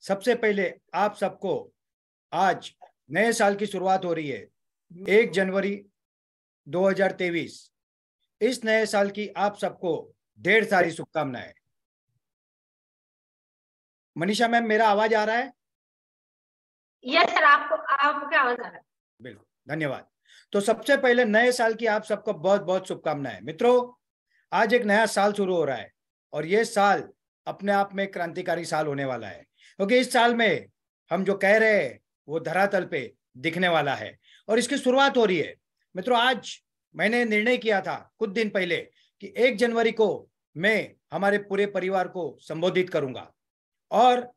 सबसे पहले आप सबको आज नए साल की शुरुआत हो रही है, 1 जनवरी 2023। इस नए साल की आप सबको ढेर सारी शुभकामनाएं। मनीषा मैम, मेरा आवाज आ रहा है? यस सर, आपको क्या आवाज आ रहा है? बिल्कुल, धन्यवाद। तो सबसे पहले नए साल की आप सबको बहुत बहुत शुभकामनाएं। मित्रों, आज एक नया साल शुरू हो रहा है और ये साल अपने आप में क्रांतिकारी साल होने वाला है, क्योंकि इस साल में हम जो कह रहे हैं वो धरातल पे दिखने वाला है और इसकी शुरुआत हो रही है। मित्रों, आज मैंने निर्णय किया था कुछ दिन पहले कि 1 जनवरी को मैं हमारे पूरे परिवार को संबोधित करूंगा और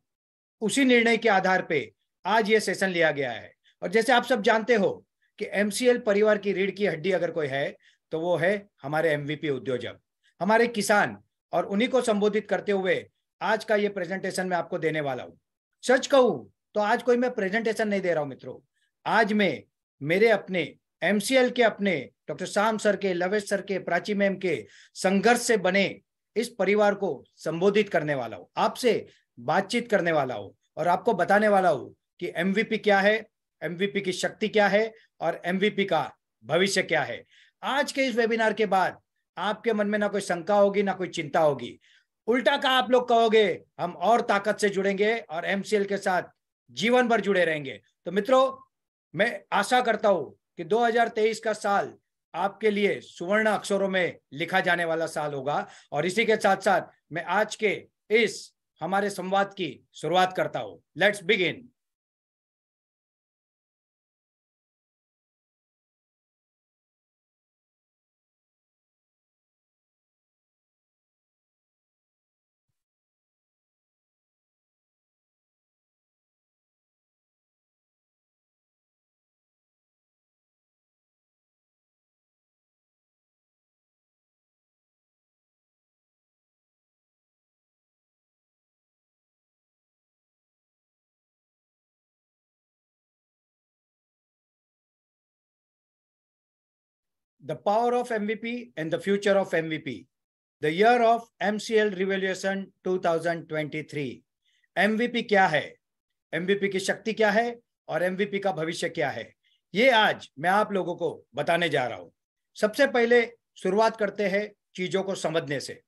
उसी निर्णय के आधार पे आज ये सेशन लिया गया है। और जैसे आप सब जानते हो कि एमसीएल परिवार की रीढ़ की हड्डी अगर कोई है तो वो है हमारे एमवीपी उद्योजक, हमारे किसान, और उन्हीं को संबोधित करते हुए आज का ये प्रेजेंटेशन मैं आपको देने वाला हूं। सच कहूं तो आज कोई मैं प्रेजेंटेशन नहीं दे रहा हूं मित्रों, आज मैं मेरे अपने एमसीएल के, अपने डॉक्टर शाम सर के, लवेश सर के, प्राची मैम के संघर्ष से बने इस परिवार को संबोधित करने वाला हूं, आपसे बातचीत करने वाला हूं और आपको बताने वाला हूं कि एमवीपी क्या है, एमवीपी की शक्ति क्या है और एमवीपी का भविष्य क्या है। आज के इस वेबिनार के बाद आपके मन में ना कोई शंका होगी ना कोई चिंता होगी, उल्टा का आप लोग कहोगे हम और ताकत से जुड़ेंगे और एमसीएल के साथ जीवन भर जुड़े रहेंगे। तो मित्रों, मैं आशा करता हूं कि 2023 का साल आपके लिए सुवर्ण अक्षरों में लिखा जाने वाला साल होगा। और इसी के साथ साथ मैं आज के इस हमारे संवाद की शुरुआत करता हूं। Let's begin. The power of MVP and the future of MVP. The year of MCL Revolution 2023. MVP क्या है, MVP की शक्ति क्या है और MVP का भविष्य क्या है, ये आज मैं आप लोगों को बताने जा रहा हूं। सबसे पहले शुरुआत करते हैं चीजों को समझने से।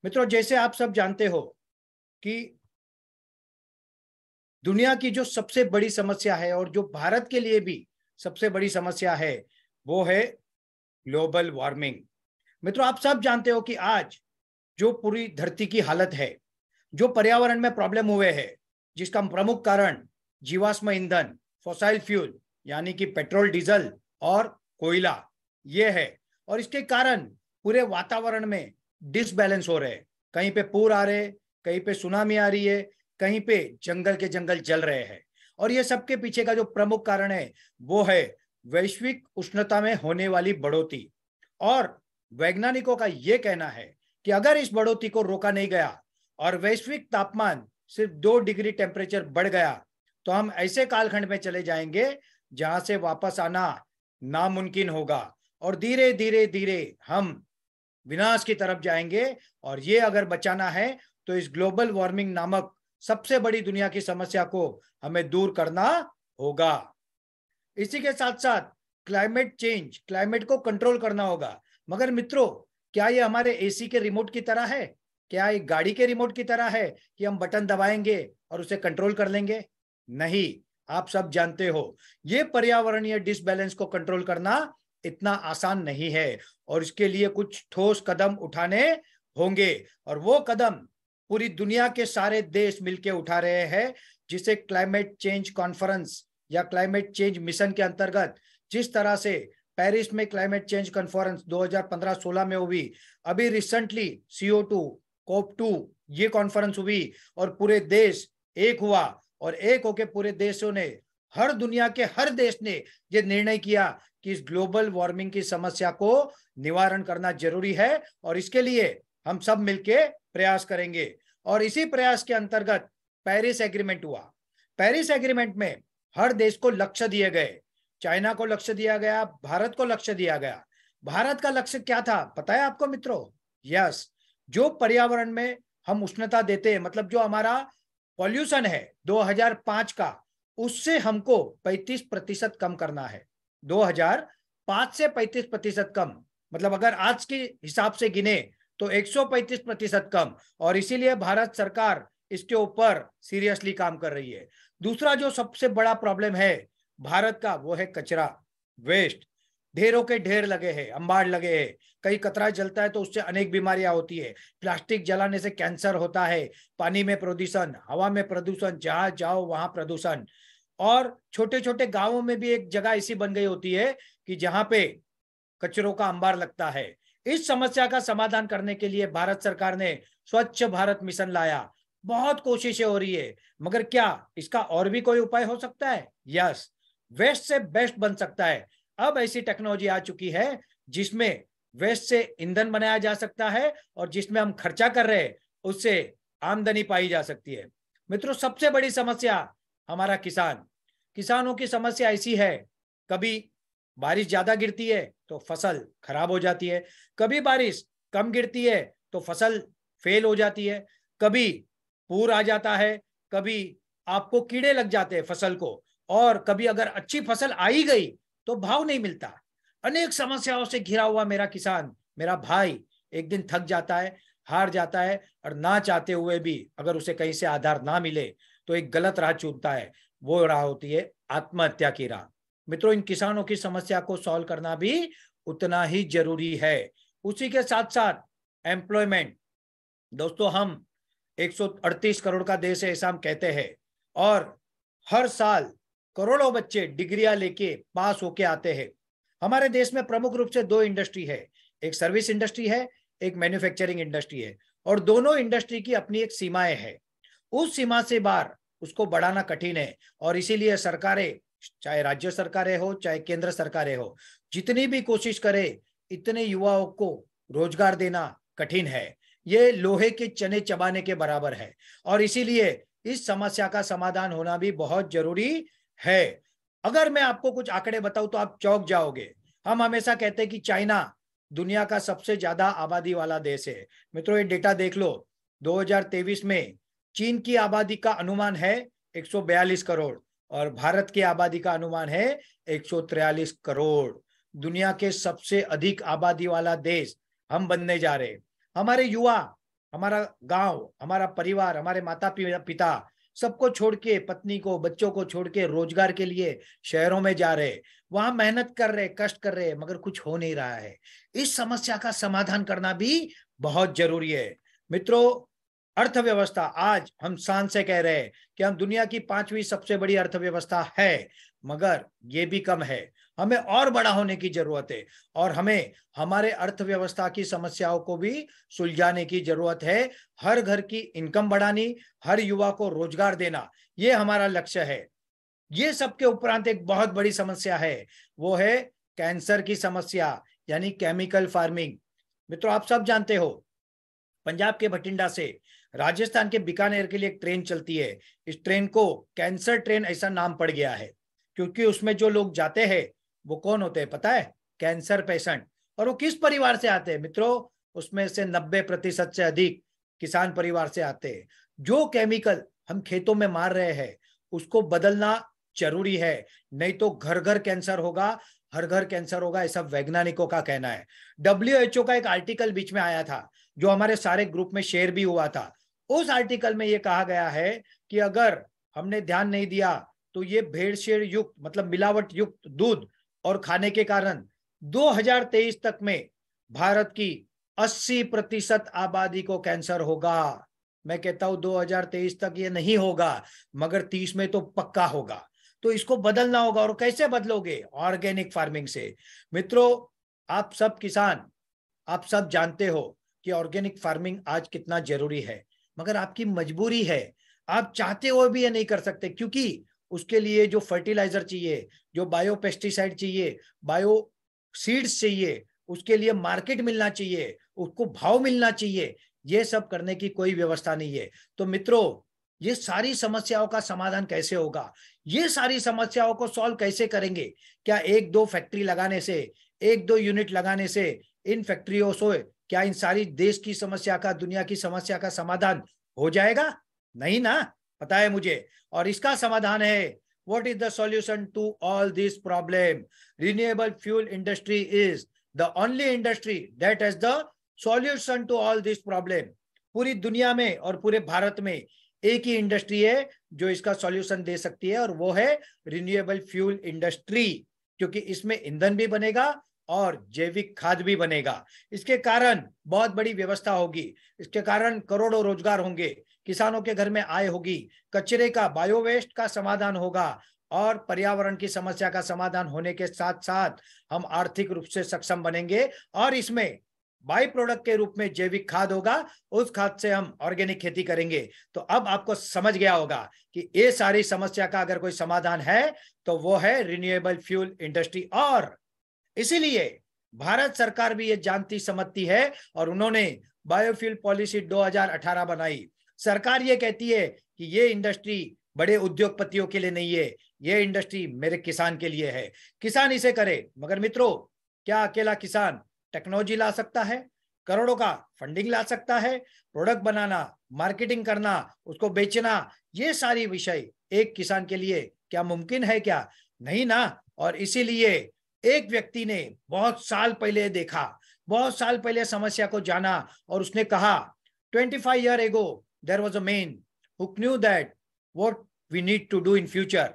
मित्रों, जैसे आप सब जानते हो कि दुनिया की जो सबसे बड़ी समस्या है और जो भारत के लिए भी सबसे बड़ी समस्या है वो है ग्लोबल वार्मिंग। मित्रों, आप सब जानते हो कि आज जो पूरी धरती की हालत है, जो पर्यावरण में प्रॉब्लम हुए हैं, जिसका प्रमुख कारण जीवाश्म ईंधन, फॉसाइल फ्यूल यानी कि पेट्रोल, डीजल और कोयला ये है। और इसके कारण पूरे वातावरण में डिसबैलेंस हो रहे हैं। कहीं पे पूर आ रहे, कहीं पे सुनामी आ रही है, कहीं पे जंगल के जंगल जल रहे हैं। और ये सबके पीछे का जो प्रमुख कारण है वो है वैश्विक उष्णता में होने वाली बढ़ोतरी। और वैज्ञानिकों का यह कहना है कि अगर इस बढ़ोतरी को रोका नहीं गया और वैश्विक तापमान सिर्फ 2 डिग्री टेम्परेचर बढ़ गया तो हम ऐसे कालखंड में चले जाएंगे जहां से वापस आना नामुमकिन होगा और धीरे धीरे धीरे हम विनाश की तरफ जाएंगे। और ये अगर बचाना है तो इस ग्लोबल वार्मिंग नामक सबसे बड़ी दुनिया की समस्या को हमें दूर करना होगा। इसी के साथ साथ क्लाइमेट चेंज, क्लाइमेट को कंट्रोल करना होगा। मगर मित्रों, क्या ये हमारे एसी के रिमोट की तरह है? क्या ये गाड़ी के रिमोट की तरह है कि हम बटन दबाएंगे और उसे कंट्रोल कर लेंगे? नहीं, आप सब जानते हो ये पर्यावरणीय डिसबैलेंस को कंट्रोल करना इतना आसान नहीं है और इसके लिए कुछ ठोस कदम उठाने होंगे। और वो कदम पूरी दुनिया के सारे देश मिलकर उठा रहे हैं, जिसे क्लाइमेट चेंज कॉन्फ्रेंस या क्लाइमेट चेंज मिशन के अंतर्गत, जिस तरह से पेरिस में क्लाइमेट चेंज कॉन्फ्रेंस 2015-16 में हुई, अभी रिसेंटली CO2 COP2 ये कॉन्फ्रेंस हुई और पूरे देश एक हुआ और एक होके पूरे देशों ने, हर दुनिया के हर देश ने ये निर्णय किया कि इस ग्लोबल वार्मिंग की समस्या को निवारण करना जरूरी है और इसके लिए हम सब मिलके प्रयास करेंगे। और इसी प्रयास के अंतर्गत पेरिस एग्रीमेंट हुआ। पेरिस एग्रीमेंट में हर देश को लक्ष्य दिए गए। चाइना को लक्ष्य दिया गया, भारत को लक्ष्य दिया गया। भारत का लक्ष्य क्या था पता है आपको मित्रों? यस, जो पर्यावरण में हम उष्णता देते हैं, मतलब जो हमारा पॉल्यूशन है 2005 का, उससे हमको 35% कम करना है। 2005 से 35% कम, मतलब अगर आज के हिसाब से गिने तो 135% कम। और इसीलिए भारत सरकार इसके ऊपर सीरियसली काम कर रही है। दूसरा जो सबसे बड़ा प्रॉब्लम है भारत का, वो है कचरा, वेस्ट। ढेरों के ढेर लगे हैं, अंबार लगे हैं। कहीं कचरा जलता है तो उससे अनेक बीमारियां होती है। प्लास्टिक जलाने से कैंसर होता है, पानी में प्रदूषण, हवा में प्रदूषण, जहां जाओ वहां प्रदूषण। और छोटे छोटे गांवों में भी एक जगह ऐसी बन गई होती है कि जहां पे कचरों का अंबार लगता है। इस समस्या का समाधान करने के लिए भारत सरकार ने स्वच्छ भारत मिशन लाया। बहुत कोशिशें हो रही है, मगर क्या इसका और भी कोई उपाय हो सकता है? यस, वेस्ट से बेस्ट बन सकता है। अब ऐसी टेक्नोलॉजी आ चुकी है जिसमें वेस्ट से ईंधन बनाया जा सकता है और जिसमें हम खर्चा कर रहे हैं उससे आमदनी पाई जा सकती है। मित्रों, सबसे बड़ी समस्या हमारा किसानों की समस्या ऐसी है, कभी बारिश ज्यादा गिरती है तो फसल खराब हो जाती है, कभी बारिश कम गिरती है तो फसल फेल हो जाती है, कभी पूर आ जाता है, कभी आपको कीड़े लग जाते हैं फसल को, और कभी अगर अच्छी फसल आई गई तो भाव नहीं मिलता। अनेक समस्याओं से घिरा हुआ मेरा किसान, मेरा भाई एक दिन थक जाता है, हार जाता है, और ना चाहते हुए भी अगर उसे कहीं से आधार ना मिले तो एक गलत राह चुनता है। वो राह होती है आत्महत्या की राह। मित्रों, इन किसानों की समस्या को सॉल्व करना भी उतना ही जरूरी है। उसी के साथ साथ एम्प्लॉयमेंट। दोस्तों, हम 138 करोड़ का देश है ऐसा हम कहते हैं, और हर साल करोड़ों बच्चे डिग्रियां लेके पास होके आते हैं। हमारे देश में प्रमुख रूप से दो इंडस्ट्री है, एक सर्विस इंडस्ट्री है, एक मैन्युफैक्चरिंग इंडस्ट्री है, और दोनों इंडस्ट्री की अपनी एक सीमाएं है। उस सीमा से बाहर उसको बढ़ाना कठिन है, और इसीलिए सरकारें, चाहे राज्य सरकारें हो चाहे केंद्र सरकारें हो, जितनी भी कोशिश करे इतने युवाओं को रोजगार देना कठिन है। ये लोहे के चने चबाने के बराबर है, और इसीलिए इस समस्या का समाधान होना भी बहुत जरूरी है। अगर मैं आपको कुछ आंकड़े बताऊं तो आप चौंक जाओगे। हम हमेशा कहते हैं कि चाइना दुनिया का सबसे ज्यादा आबादी वाला देश है। मित्रों, ये डेटा देख लो, 2023 में चीन की आबादी का अनुमान है 142 करोड़, और भारत की आबादी का अनुमान है 143 करोड़। दुनिया के सबसे अधिक आबादी वाला देश हम बनने जा रहे हैं। हमारे युवा, हमारा गांव, हमारा परिवार, हमारे माता पिता सबको छोड़ के, पत्नी को, बच्चों को छोड़ के रोजगार के लिए शहरों में जा रहे, वहां मेहनत कर रहे, कष्ट कर रहे, मगर कुछ हो नहीं रहा है। इस समस्या का समाधान करना भी बहुत जरूरी है। मित्रों, अर्थव्यवस्था, आज हम शान से कह रहे हैं कि हम दुनिया की 5वीं सबसे बड़ी अर्थव्यवस्था है, मगर ये भी कम है। हमें और बड़ा होने की जरूरत है, और हमें हमारे अर्थव्यवस्था की समस्याओं को भी सुलझाने की जरूरत है। हर घर की इनकम बढ़ानी, हर युवा को रोजगार देना, ये हमारा लक्ष्य है। ये सबके उपरांत एक बहुत बड़ी समस्या है, वो है कैंसर की समस्या, यानी केमिकल फार्मिंग। मित्रों, आप सब जानते हो, पंजाब के बठिंडा से राजस्थान के बीकानेर के लिए एक ट्रेन चलती है। इस ट्रेन को कैंसर ट्रेन ऐसा नाम पड़ गया है, क्योंकि उसमें जो लोग जाते हैं वो कौन होते हैं पता है? Cancer patient. और वो किस परिवार से आते हैं मित्रों? उसमें से 90% से अधिक किसान परिवार से आते हैं। जो केमिकल हम खेतों में मार रहे हैं उसको बदलना जरूरी है, नहीं तो घर घर कैंसर होगा, हर घर कैंसर होगा, ऐसा वैज्ञानिकों का कहना है। WHO का एक आर्टिकल बीच में आया था जो हमारे सारे ग्रुप में शेयर भी हुआ था। उस आर्टिकल में यह कहा गया है कि अगर हमने ध्यान नहीं दिया तो ये भेड़शेड़ युक्त, मतलब मिलावट युक्त दूध और खाने के कारण 2023 तक में भारत की 80% आबादी को कैंसर होगा। मैं कहता हूं 2023 तक ये नहीं होगा, मगर 30 में तो पक्का होगा। तो इसको बदलना होगा, और कैसे बदलोगे? ऑर्गेनिक फार्मिंग से। मित्रों, आप सब किसान, आप सब जानते हो कि ऑर्गेनिक फार्मिंग आज कितना जरूरी है, मगर आपकी मजबूरी है। आप चाहते हुए भी ये नहीं कर सकते, क्योंकि उसके लिए जो फर्टिलाइजर चाहिए, जो बायो पेस्टिसाइड चाहिए, बायो सीड्स चाहिए, उसके लिए मार्केट मिलना चाहिए, उसको भाव मिलना चाहिए, ये सब करने की कोई व्यवस्था नहीं है। तो मित्रों, ये सारी समस्याओं का समाधान कैसे होगा? ये सारी समस्याओं को सॉल्व कैसे करेंगे? क्या 1-2 फैक्ट्री लगाने से, 1-2 यूनिट लगाने से, इन फैक्ट्रियों से क्या इन सारी देश की समस्या का, दुनिया की समस्या का समाधान हो जाएगा? नहीं ना। पता है मुझे, और इसका समाधान है। What is the solution to all this problem? Renewable fuel industry is the only industry that has the solution to all this problem. पूरी दुनिया में और पूरे भारत में एक ही इंडस्ट्री है जो इसका सॉल्यूशन दे सकती है, और वो है रिन्यूएबल फ्यूल इंडस्ट्री, क्योंकि इसमें ईंधन भी बनेगा और जैविक खाद भी बनेगा। इसके कारण बहुत बड़ी व्यवस्था होगी, इसके कारण करोड़ों रोजगार होंगे, किसानों के घर में आय होगी, कचरे का, बायो वेस्ट का समाधान होगा, और पर्यावरण की समस्या का समाधान होने के साथ साथ हम आर्थिक रूप से सक्षम बनेंगे। और इसमें बाई प्रोडक्ट के रूप में जैविक खाद होगा, उस खाद से हम ऑर्गेनिक खेती करेंगे। तो अब आपको समझ गया होगा कि ये सारी समस्या का अगर कोई समाधान है तो वो है रिन्यूएबल फ्यूल इंडस्ट्री। और इसीलिए भारत सरकार भी ये जानती समझती है और उन्होंने बायोफ्यूल पॉलिसी 2018 बनाई। सरकार ये कहती है कि ये इंडस्ट्री बड़े उद्योगपतियों के लिए नहीं है, ये इंडस्ट्री मेरे किसान के लिए है, किसान इसे करे। मगर मित्रों, क्या अकेला किसान टेक्नोलॉजी ला सकता है, करोड़ों का फंडिंग ला सकता है? प्रोडक्ट बनाना, मार्केटिंग करना, उसको बेचना, ये सारी विषय एक किसान के लिए क्या मुमकिन है? क्या नहीं ना। और इसीलिए एक व्यक्ति ने बहुत साल पहले देखा, बहुत साल पहले समस्या को जाना, और उसने कहा 25 years ago there was a man who knew that what we need to do in future.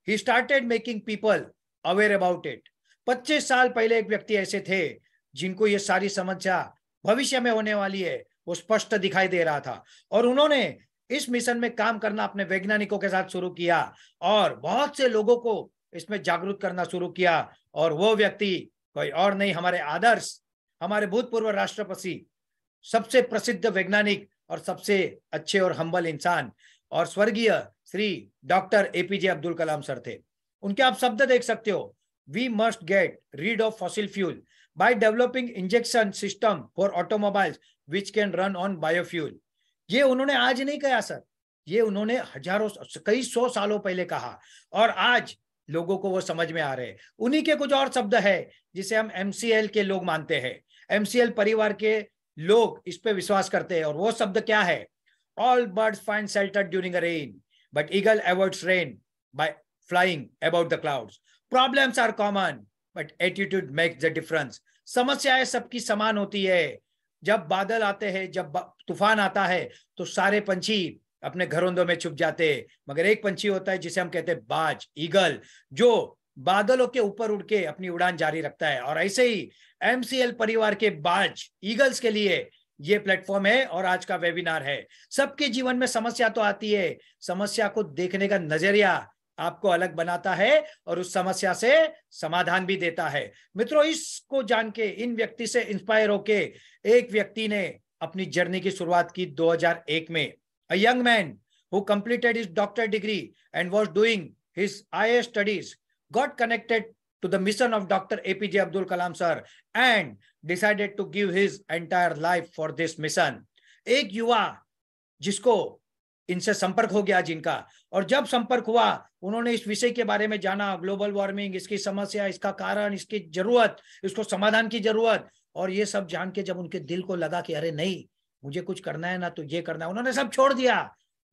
He started making people aware about it. 25 साल पहले एक व्यक्ति ऐसे थे जिनको ये सारी समस्या भविष्य में होने वाली है वो स्पष्ट दिखाई दे रहा था, और उन्होंने इस मिशन में काम करना अपने वैज्ञानिकों के साथ शुरू किया और बहुत से लोगों को इसमें जागरूक करना शुरू किया। और वो व्यक्ति कोई और नहीं, हमारे आदर्श, हमारे भूतपूर्व राष्ट्रपति, सबसे प्रसिद्ध वैज्ञानिक और सबसे अच्छे और हम्बल इंसान, और स्वर्गीय Shri doctor APJ Abdul Kalam sir थे। उनके आप शब्द देख सकते हो, we must get rid of fossil fuel by developing injection system for automobiles which can run on biofuel. ये उन्होंने आज नहीं कहा सर, ये उन्होंने हजारों, कई 100 सालों पहले कहा, और आज लोगों को वो समझ में आ रहे हैं। उन्हीं के कुछ और शब्द है जिसे हम MCL के लोग मानते हैं, MCL परिवार के लोग इस पे विश्वास करते हैं। और वो शब्द क्या है? All birds find shelter during a rain but eagle avoids rain by flying about the clouds. Problems are common but attitude makes the difference. समस्याएं सबकी समान होती है। जब बादल आते हैं, जब तूफान आता है, तो सारे पंछी अपने घरोंदों में छुप जाते हैं, मगर एक पंछी होता है जिसे हम कहते हैं बाज, ईगल, जो बादलों के ऊपर उड़ के अपनी उड़ान जारी रखता है। और ऐसे ही MCL परिवार के बाज, ईगल्स के लिए ये प्लेटफॉर्म है और आज का वेबिनार है। सबके जीवन में समस्या तो आती है, समस्या को देखने का नजरिया आपको अलग बनाता है और उस समस्या से समाधान भी देता है। मित्रों, इसको जान के, इन व्यक्ति से इंस्पायर होके एक व्यक्ति ने अपनी जर्नी की शुरुआत की 2001 में। A young man who completed his doctorate degree and was doing his IAS studies got connected to the mission of Dr. APJ Abdul Kalam sir and decided to give his entire life for this mission. एक युवा जिसको इनसे संपर्क हो गया जिनका, और जब संपर्क हुआ उन्होंने इस विषय के बारे में जाना, ग्लोबल वार्मिंग, इसकी समस्या, इसका कारण, इसकी जरूरत, इसको समाधान की जरूरत, और ये सब जान के जब उनके दिल को लगा कि अरे नहीं, मुझे कुछ करना है ना, तो ये करना है, उन्होंने सब छोड़ दिया।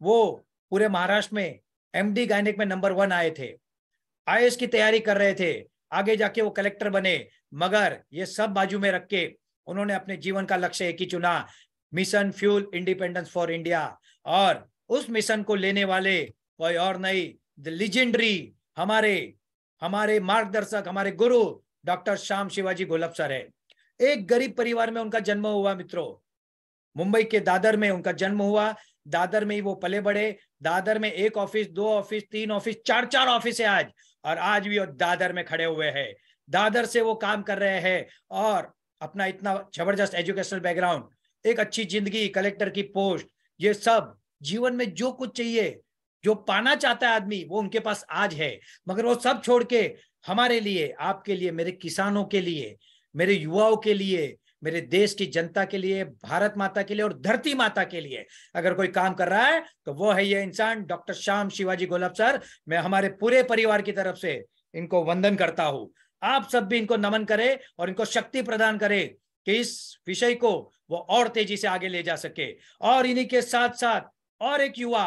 वो पूरे महाराष्ट्र में MD गायनेक में नंबर 1 आए थे, IAS की तैयारी कर रहे थे, आगे जाके वो कलेक्टर बने, मगर ये सब बाजू में रख के उन्होंने अपने जीवन का लक्ष्य एक ही चुना, mission fuel independence for India. और उस मिशन को लेने वाले कोई और नहीं, द लीजेंडरी, हमारे मार्गदर्शक, हमारे गुरु डॉक्टर श्याम शिवाजी गोलब सर है। एक गरीब परिवार में उनका जन्म हुआ मित्रों, मुंबई के दादर में उनका जन्म हुआ। दादर में ही वो पले बड़े। दादर में 1 ऑफिस, 2 ऑफिस, 3 ऑफिस, 4 ऑफिस है आज, और आज भी वो दादर में खड़े हुए हैं। दादर से वो काम कर रहे हैं और अपना इतना जबरदस्त एजुकेशनल बैकग्राउंड, एक अच्छी जिंदगी, कलेक्टर की पोस्ट, ये सब जीवन में जो कुछ चाहिए, जो पाना चाहता है आदमी, वो उनके पास आज है। मगर वो सब छोड़ के हमारे लिए, आपके लिए, मेरे किसानों के लिए, मेरे युवाओं के लिए, मेरे देश की जनता के लिए, भारत माता के लिए और धरती माता के लिए अगर कोई काम कर रहा है तो वो है ये इंसान, डॉक्टर श्याम शिवाजी गोलब सर। मैं हमारे पूरे परिवार की तरफ से इनको वंदन करता हूं। आप सब भी इनको नमन करें और इनको शक्ति प्रदान करें कि इस विषय को वो और तेजी से आगे ले जा सके। और इन्हीं के साथ साथ और एक युवा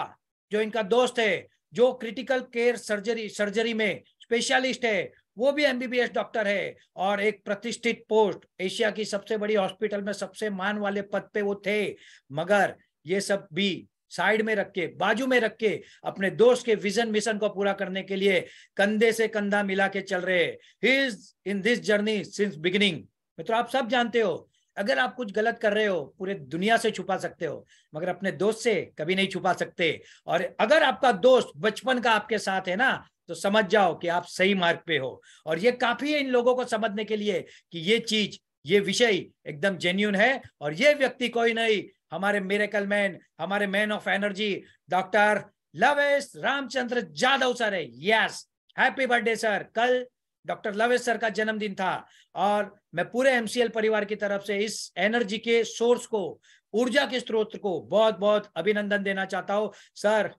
जो इनका दोस्त है, जो क्रिटिकल केयर सर्जरी में स्पेशलिस्ट है, वो भी एमबीबीएस डॉक्टर है और एक प्रतिष्ठित पोस्ट एशिया की सबसे बड़ी हॉस्पिटल में सबसे मान वाले पद पे वो थे। मगर ये सब भी साइड में रख के, बाजू में रख के, अपने दोस्त के विजन मिशन को पूरा करने के लिए कंधे से कंधा मिला के चल रहे। He is in this journey since beginning. मित्रों, आप सब जानते हो, अगर आप कुछ गलत कर रहे हो पूरे दुनिया से छुपा सकते हो, मगर अपने दोस्त से कभी नहीं छुपा सकते। और अगर आपका दोस्त बचपन का आपके साथ है ना, तो समझ जाओ कि आप सही मार्ग पे हो। और ये काफी है इन लोगों को समझने के लिए कि ये चीज, ये विषय एकदम जेन्युइन है। और ये व्यक्ति कोई नहीं, हमारे मिरेकल मैन, हमारे man of energy, doctor Lavesh Ramchandra Jadhav sir है। Yes, happy birthday sir. कल डॉक्टर लवेश सर का जन्मदिन था और मैं पूरे एमसीएल परिवार की तरफ से इस एनर्जी के सोर्स को, ऊर्जा के स्रोत को बहुत बहुत अभिनंदन देना चाहता हूं। सर,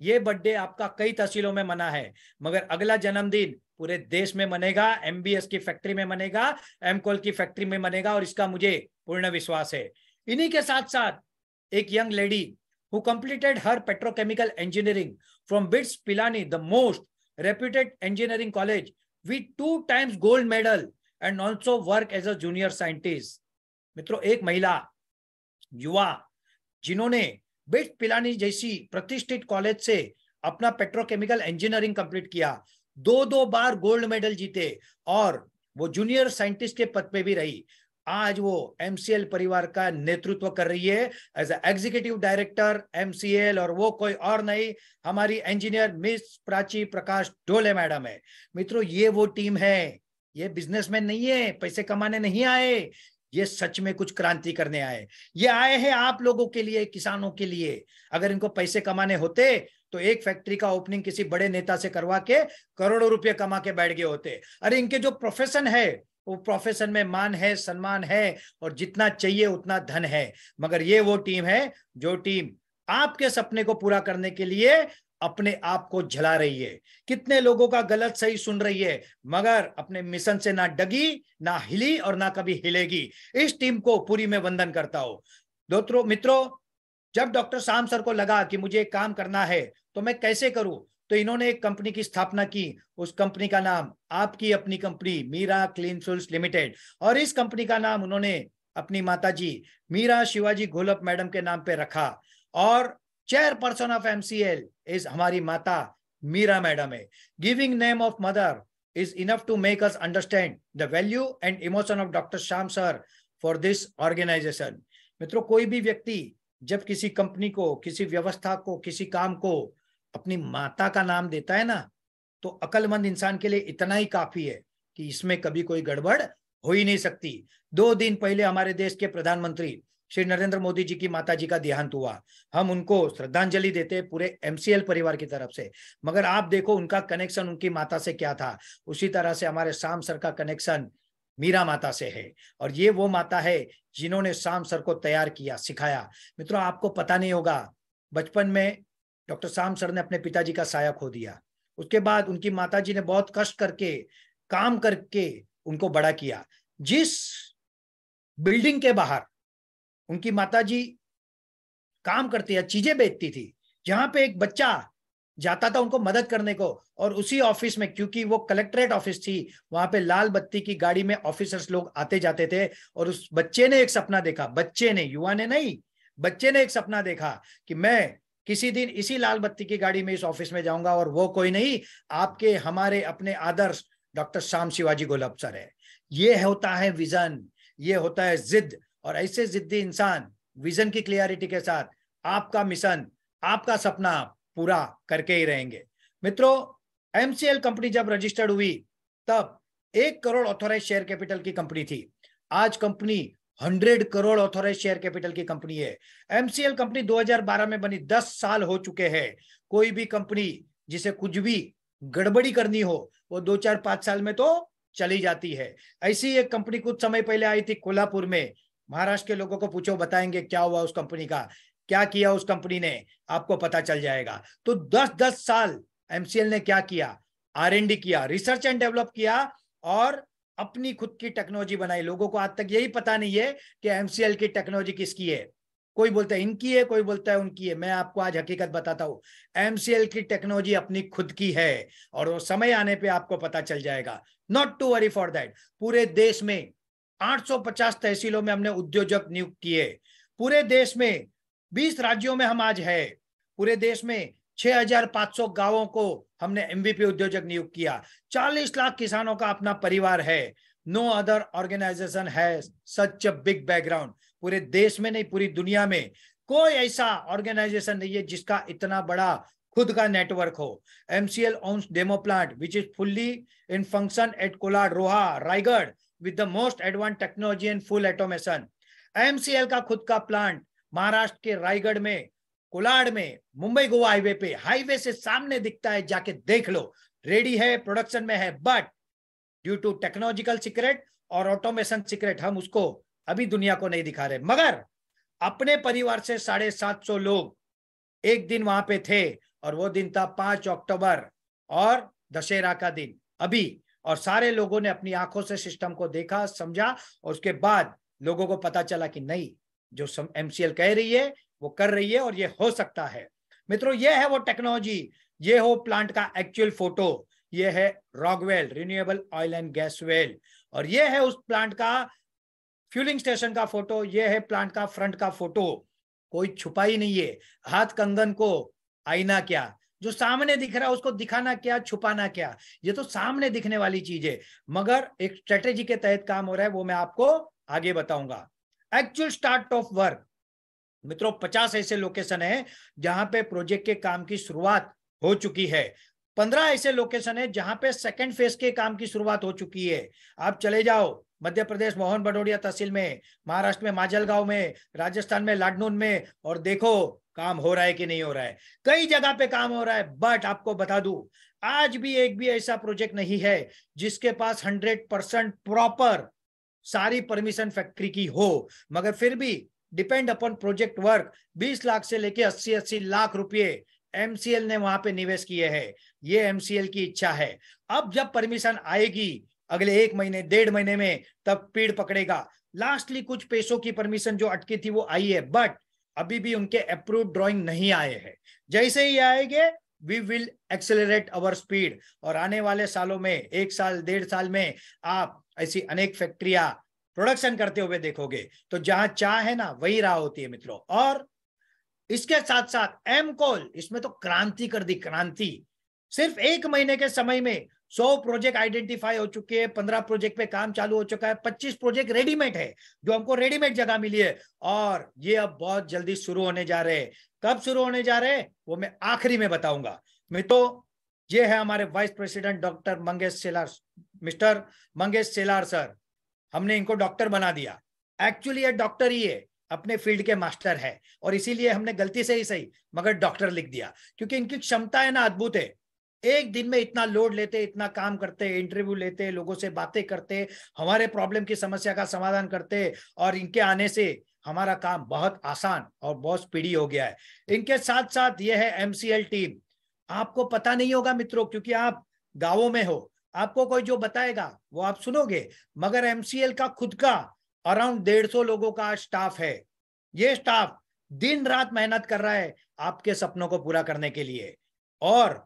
ये बर्थडे आपका कई तहसीलों में मना है, मगर अगला जन्मदिन पूरे देश में मनेगा, एमबीएस की फैक्ट्री में मनेगा, एमकोल की फैक्ट्री में मनेगा, और इसका मुझे पूर्ण विश्वास है। इन्हीं के साथ साथ एक young lady who completed her petrochemical engineering from bits Pilani, the most reputed engineering college, with 2 times gold medal and also work as a junior scientist। मित्रों, एक महिला युवा जिन्होंने बिट्स पिलानी जैसी प्रतिष्ठित कॉलेज से अपना पेट्रोकेमिकल इंजीनियरिंग कंप्लीट किया, 2 बार गोल्ड मेडल जीते और वो जूनियर साइंटिस्ट के पद पे भी रही। आज वो एमसीएल परिवार का नेतृत्व कर रही है एज एग्जीक्यूटिव डायरेक्टर एमसीएल, और वो कोई और नहीं, हमारी इंजीनियर मिस प्राची प्रकाश डोले मैडम है। मित्रों, ये वो टीम है, ये बिजनेसमैन नहीं है, पैसे कमाने नहीं आए, ये सच में कुछ क्रांति करने आए। ये आए हैं आप लोगों के लिए, किसानों के लिए। अगर इनको पैसे कमाने होते तो एक फैक्ट्री का ओपनिंग किसी बड़े नेता से करवा के करोड़ों रुपए कमा के बैठ गए होते। अरे, इनके जो प्रोफेशन है, वो प्रोफेशन में मान है, सम्मान है, और जितना चाहिए उतना धन है। मगर ये वो टीम है जो टीम आपके सपने को पूरा करने के लिए अपने आप को जला रही है। कितने लोगों का गलत सही सुन रही है, मगर अपने मिशन से ना डगी, ना हिली और ना कभी हिलेगी। इस टीम को पूरी में वंदन करता हूं। दोस्तों, मित्रों, जब डॉक्टर शाम सर को लगा कि मुझे काम करना है तो मैं कैसे करूं, तो इन्होंने एक कंपनी की स्थापना की। उस कंपनी का नाम, आपकी अपनी company, Meera clean fuels limited. और इस कंपनी का नाम उन्होंने अपनी माताजी मीरा शिवाजी घोलप मैडम के नाम पे रखा। और चेयरपर्सन ऑफ एमसीएल इज हमारी माता मीरा मैडम है। Giving name of mother is enough to make us understand the value and emotion of doctor Shyam sir for this organisation. मित्रों, कोई भी व्यक्ति जब किसी कंपनी को, किसी व्यवस्था को, किसी काम को अपनी माता का नाम देता है ना, तो अक्लमंद इंसान के लिए इतना ही काफी है कि इसमें कभी कोई गड़बड़ हो ही नहीं सकती। 2 दिन पहले हमारे देश के प्रधानमंत्री श्री नरेंद्र मोदी जी की माताजी का देहांत हुआ। हम उनको श्रद्धांजलि देते हैं पूरे एमसीएल परिवार की तरफ से। मगर आप देखो उनका कनेक्शन उनकी माता से क्या था, उसी तरह से हमारे शाम सर का कनेक्शन मीरा माता से है। और ये वो माता है जिन्होंने शाम सर को तैयार किया, सिखाया। मित्रों, आपको पता नहीं होगा, बचपन में डॉक्टर शाम सर ने अपने पिताजी का साया खो दिया। उसके बाद उनकी माताजी ने बहुत कष्ट करके, काम करके उनको बड़ा किया। जिस बिल्डिंग के बाहर उनकी माताजी काम करती है, चीजें बेचती थी, जहां पे एक बच्चा जाता था उनको मदद करने को, और उसी ऑफिस में, क्योंकि वो कलेक्ट्रेट ऑफिस थी, वहां पे लाल बत्ती की गाड़ी में ऑफिसर्स लोग आते जाते थे। और उस बच्चे ने एक सपना देखा, बच्चे ने, युवा ने नहीं, बच्चे ने एक सपना देखा कि मैं किसी दिन इसी लाल बत्ती की गाड़ी में इस ऑफिस में जाऊंगा, और वो कोई नहीं, आपके हमारे अपने आदर्श डॉक्टर श्याम शिवाजी घोलप सर है। ये होता है विजन, ये होता है जिद। और ऐसे जिद्दी इंसान विजन की क्लियरिटी के साथ आपका मिशन, आपका सपना पूरा करके ही रहेंगे। मित्रों, एमसीएल कंपनी जब रजिस्टर्ड हुई तब 1 करोड़ ऑथोराइज शेयर कैपिटल की कंपनी थी। आज company 100 crore authorise share capital की कंपनी है। एमसीएल कंपनी 2012 में बनी, 10 साल हो चुके हैं। कोई भी कंपनी जिसे कुछ भी गड़बड़ी करनी हो, वो 2-4-5 साल में तो चली जाती है। ऐसी एक कंपनी कुछ समय पहले आई थी कोल्हापुर में। महाराष्ट्र के लोगों को पूछो, बताएंगे क्या हुआ उस कंपनी का, क्या किया उस कंपनी ने, आपको पता चल जाएगा। तो 10-10 साल एमसीएल ने क्या किया, R&D किया, रिसर्च एंड डेवलप किया, और अपनी खुद की टेक्नोलॉजी बनाई। लोगों को आज तक यही पता नहीं है कि एमसीएल की टेक्नोलॉजी किसकी है। कोई बोलता है इनकी है, कोई बोलता है उनकी है। मैं आपको आज हकीकत बताता हूँ, एमसीएल की टेक्नोलॉजी अपनी खुद की है और वो समय आने पे आपको पता चल जाएगा। Not to worry for that. पूरे देश में 850 तहसीलों में हमने उद्योजक नियुक्त किए। पूरे देश में 20 राज्यों में हम आज है। पूरे देश में 6500 गांवों को हमने एमवीपी उद्योजक नियुक्त किया। 40 लाख किसानों का अपना परिवार है। No other organisation has such a big background. पूरे देश में नहीं, पूरी दुनिया में कोई ऐसा ऑर्गेनाइजेशन नहीं है जिसका इतना बड़ा खुद का नेटवर्क हो। MCL owns demo plant which is fully in function at Kolad, Roha, Raigarh with the most advanced technology and full automation। MCL का खुद का प्लांट महाराष्ट्र के रायगढ़ में, कोलाड में, मुंबई गोवा हाईवे पे, हाईवे से सामने दिखता है, जाके देख लो। रेडी है, प्रोडक्शन में है, but due to technological secret और ऑटोमेशन सीक्रेट हम उसको अभी दुनिया को नहीं दिखा रहे। मगर अपने परिवार से 750 लोग एक दिन वहां पे थे और वो दिन था 5 अक्टूबर और दशहरा का दिन अभी। और सारे लोगों ने अपनी आंखों से सिस्टम को देखा, समझा और उसके बाद लोगों को पता चला कि नहीं, जो एमसीएल कह रही है वो कर रही है और ये हो सकता है। मित्रों, ये है वो टेक्नोलॉजी, ये हो प्लांट का एक्चुअल फोटो। ये है Rockwell renewable oil and gas well और ये है उस प्लांट का फ्यूलिंग स्टेशन का फोटो। ये है प्लांट का फ्रंट का फोटो। कोई छुपाई नहीं है। हाथ कंगन को आईना क्या, जो सामने दिख रहा है उसको दिखाना क्या, छुपाना क्या, ये तो सामने दिखने वाली चीज है। मगर एक स्ट्रेटेजी के तहत काम हो रहा है, वो मैं आपको आगे बताऊंगा। एक्चुअल स्टार्ट ऑफ वर्क, मित्रों 50 ऐसे लोकेशन है जहां पे प्रोजेक्ट के काम की शुरुआत हो चुकी है। 15 ऐसे लोकेशन है जहां पे सेकंड फेज के काम की शुरुआत हो चुकी है। आप चले जाओ मध्य प्रदेश मोहन बडोडिया तहसील में, महाराष्ट्र में माजलगांव में, राजस्थान में लाडनून में, और देखो काम हो रहा है कि नहीं हो रहा है। कई जगह पे काम हो रहा है। बट आपको बता दूं, आज भी एक भी ऐसा प्रोजेक्ट नहीं है जिसके पास 100% प्रॉपर सारी परमिशन फैक्ट्री की हो। मगर फिर भी depend upon project work 20 lakh से लेके 80 लाख रुपए एमसीएल ने वहां पे निवेश किए हैं। ये एमसीएल की इच्छा है। अब जब परमिशन आएगी अगले 1 महीने 1.5 महीने में, तब पेड़ पकड़ेगा। लास्टली कुछ पैसों की परमिशन जो अटकी थी वो आई है, बट अभी भी उनके अप्रूव ड्राइंग नहीं आए हैं। जैसे ही आएंगे we will accelerate our speed और आने वाले सालों में 1 साल 1.5 साल में आप ऐसी अनेक फैक्ट्रियां प्रोडक्शन करते हुए देखोगे। तो जहां चाह है ना वही राह होती है मित्रों। और इसके साथ साथ एमकोल इसमें तो क्रांति कर दी, क्रांति। सिर्फ 1 महीने के समय में 100 प्रोजेक्ट आइडेंटिफाई हो चुके हैं, 15 प्रोजेक्ट पे काम चालू हो चुका है, 25 प्रोजेक्ट रेडीमेड है जो हमको रेडीमेड जगह मिली है और ये अब बहुत जल्दी शुरू होने जा रहे हैं। कब शुरू होने जा रहे हैं वो मैं आखिरी में बताऊंगा। मित्रों, ये है हमारे vice president doctor Mangesh Selar, mister Mangesh Selar sir. हमने इनको डॉक्टर बना दिया। एक्चुअली ये डॉक्टर ही है, अपने फील्ड के मास्टर है, और इसीलिए हमने गलती से ही सही मगर डॉक्टर लिख दिया, क्योंकि इनकी क्षमता है ना अद्भुत है। एक दिन में इतना लोड लेते, इतना काम करते, इंटरव्यू लेते, लोगों से बातें करते, हमारे प्रॉब्लम की समस्या का समाधान करते, और इनके आने से हमारा काम बहुत आसान और बहुत स्पीडी हो गया है। इनके साथ साथ ये है एमसीएल टीम। आपको पता नहीं होगा मित्रों, क्योंकि आप गांवों में हो, आपको कोई जो बताएगा वो आप सुनोगे, मगर एमसीएल का खुद का अराउंड 150 लोगों का स्टाफ है। ये स्टाफ दिन रात मेहनत कर रहा है आपके सपनों को पूरा करने के लिए, और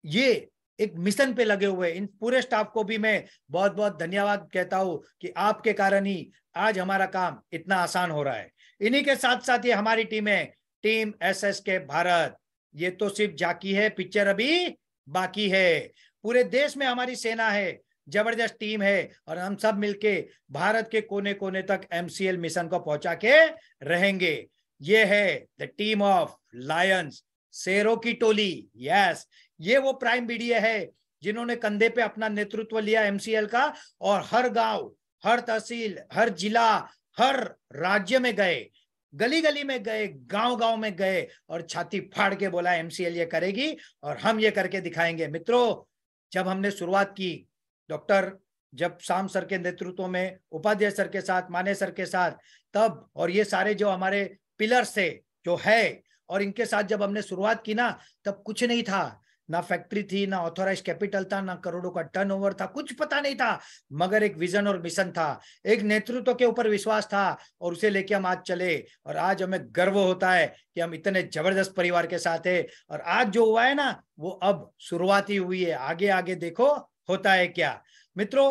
ये एक मिशन पे लगे हुए। इन पूरे स्टाफ को भी मैं बहुत बहुत धन्यवाद कहता हूं कि आपके कारण ही आज हमारा काम इतना आसान हो रहा है। इन्हीं के साथ साथ ये हमारी टीम है, टीम एसएसके भारत। ये तो सिर्फ झांकी है, पिक्चर अभी बाकी है। पूरे देश में हमारी सेना है, जबरदस्त टीम है, और हम सब मिलके भारत के कोने कोने तक एमसीएल मिशन को पहुंचा के रहेंगे। ये है द टीम ऑफ लायंस, शेरों की टोली। यस, ये वो प्राइम बीडीए है जिन्होंने कंधे पे अपना नेतृत्व लिया एमसीएल का, और हर गांव, हर तहसील, हर जिला, हर राज्य में गए, गली गली में गए, गांव गांव में गए, और छाती फाड़ के बोला एमसीएल ये करेगी और हम ये करके दिखाएंगे। मित्रों, जब हमने शुरुआत की, डॉक्टर जब शाम सर के नेतृत्व में, उपाध्याय सर के साथ, माने सर के साथ, तब, और ये सारे जो हमारे पिलर्स थे जो है, और इनके साथ जब हमने शुरुआत की ना, तब कुछ नहीं था। ना फैक्ट्री थी, ना ऑथोराइज कैपिटल था, ना करोड़ों का टर्नओवर था, कुछ पता नहीं था, मगर एक विजन और मिशन था, एक नेतृत्व के ऊपर विश्वास था और उसे लेके हम आज चले। और आज हमें गर्व होता है कि हम इतने जबरदस्त परिवार के साथ है। और आज जो हुआ है ना, वो अब शुरुआत ही हुई है, आगे आगे देखो होता है क्या। मित्रों,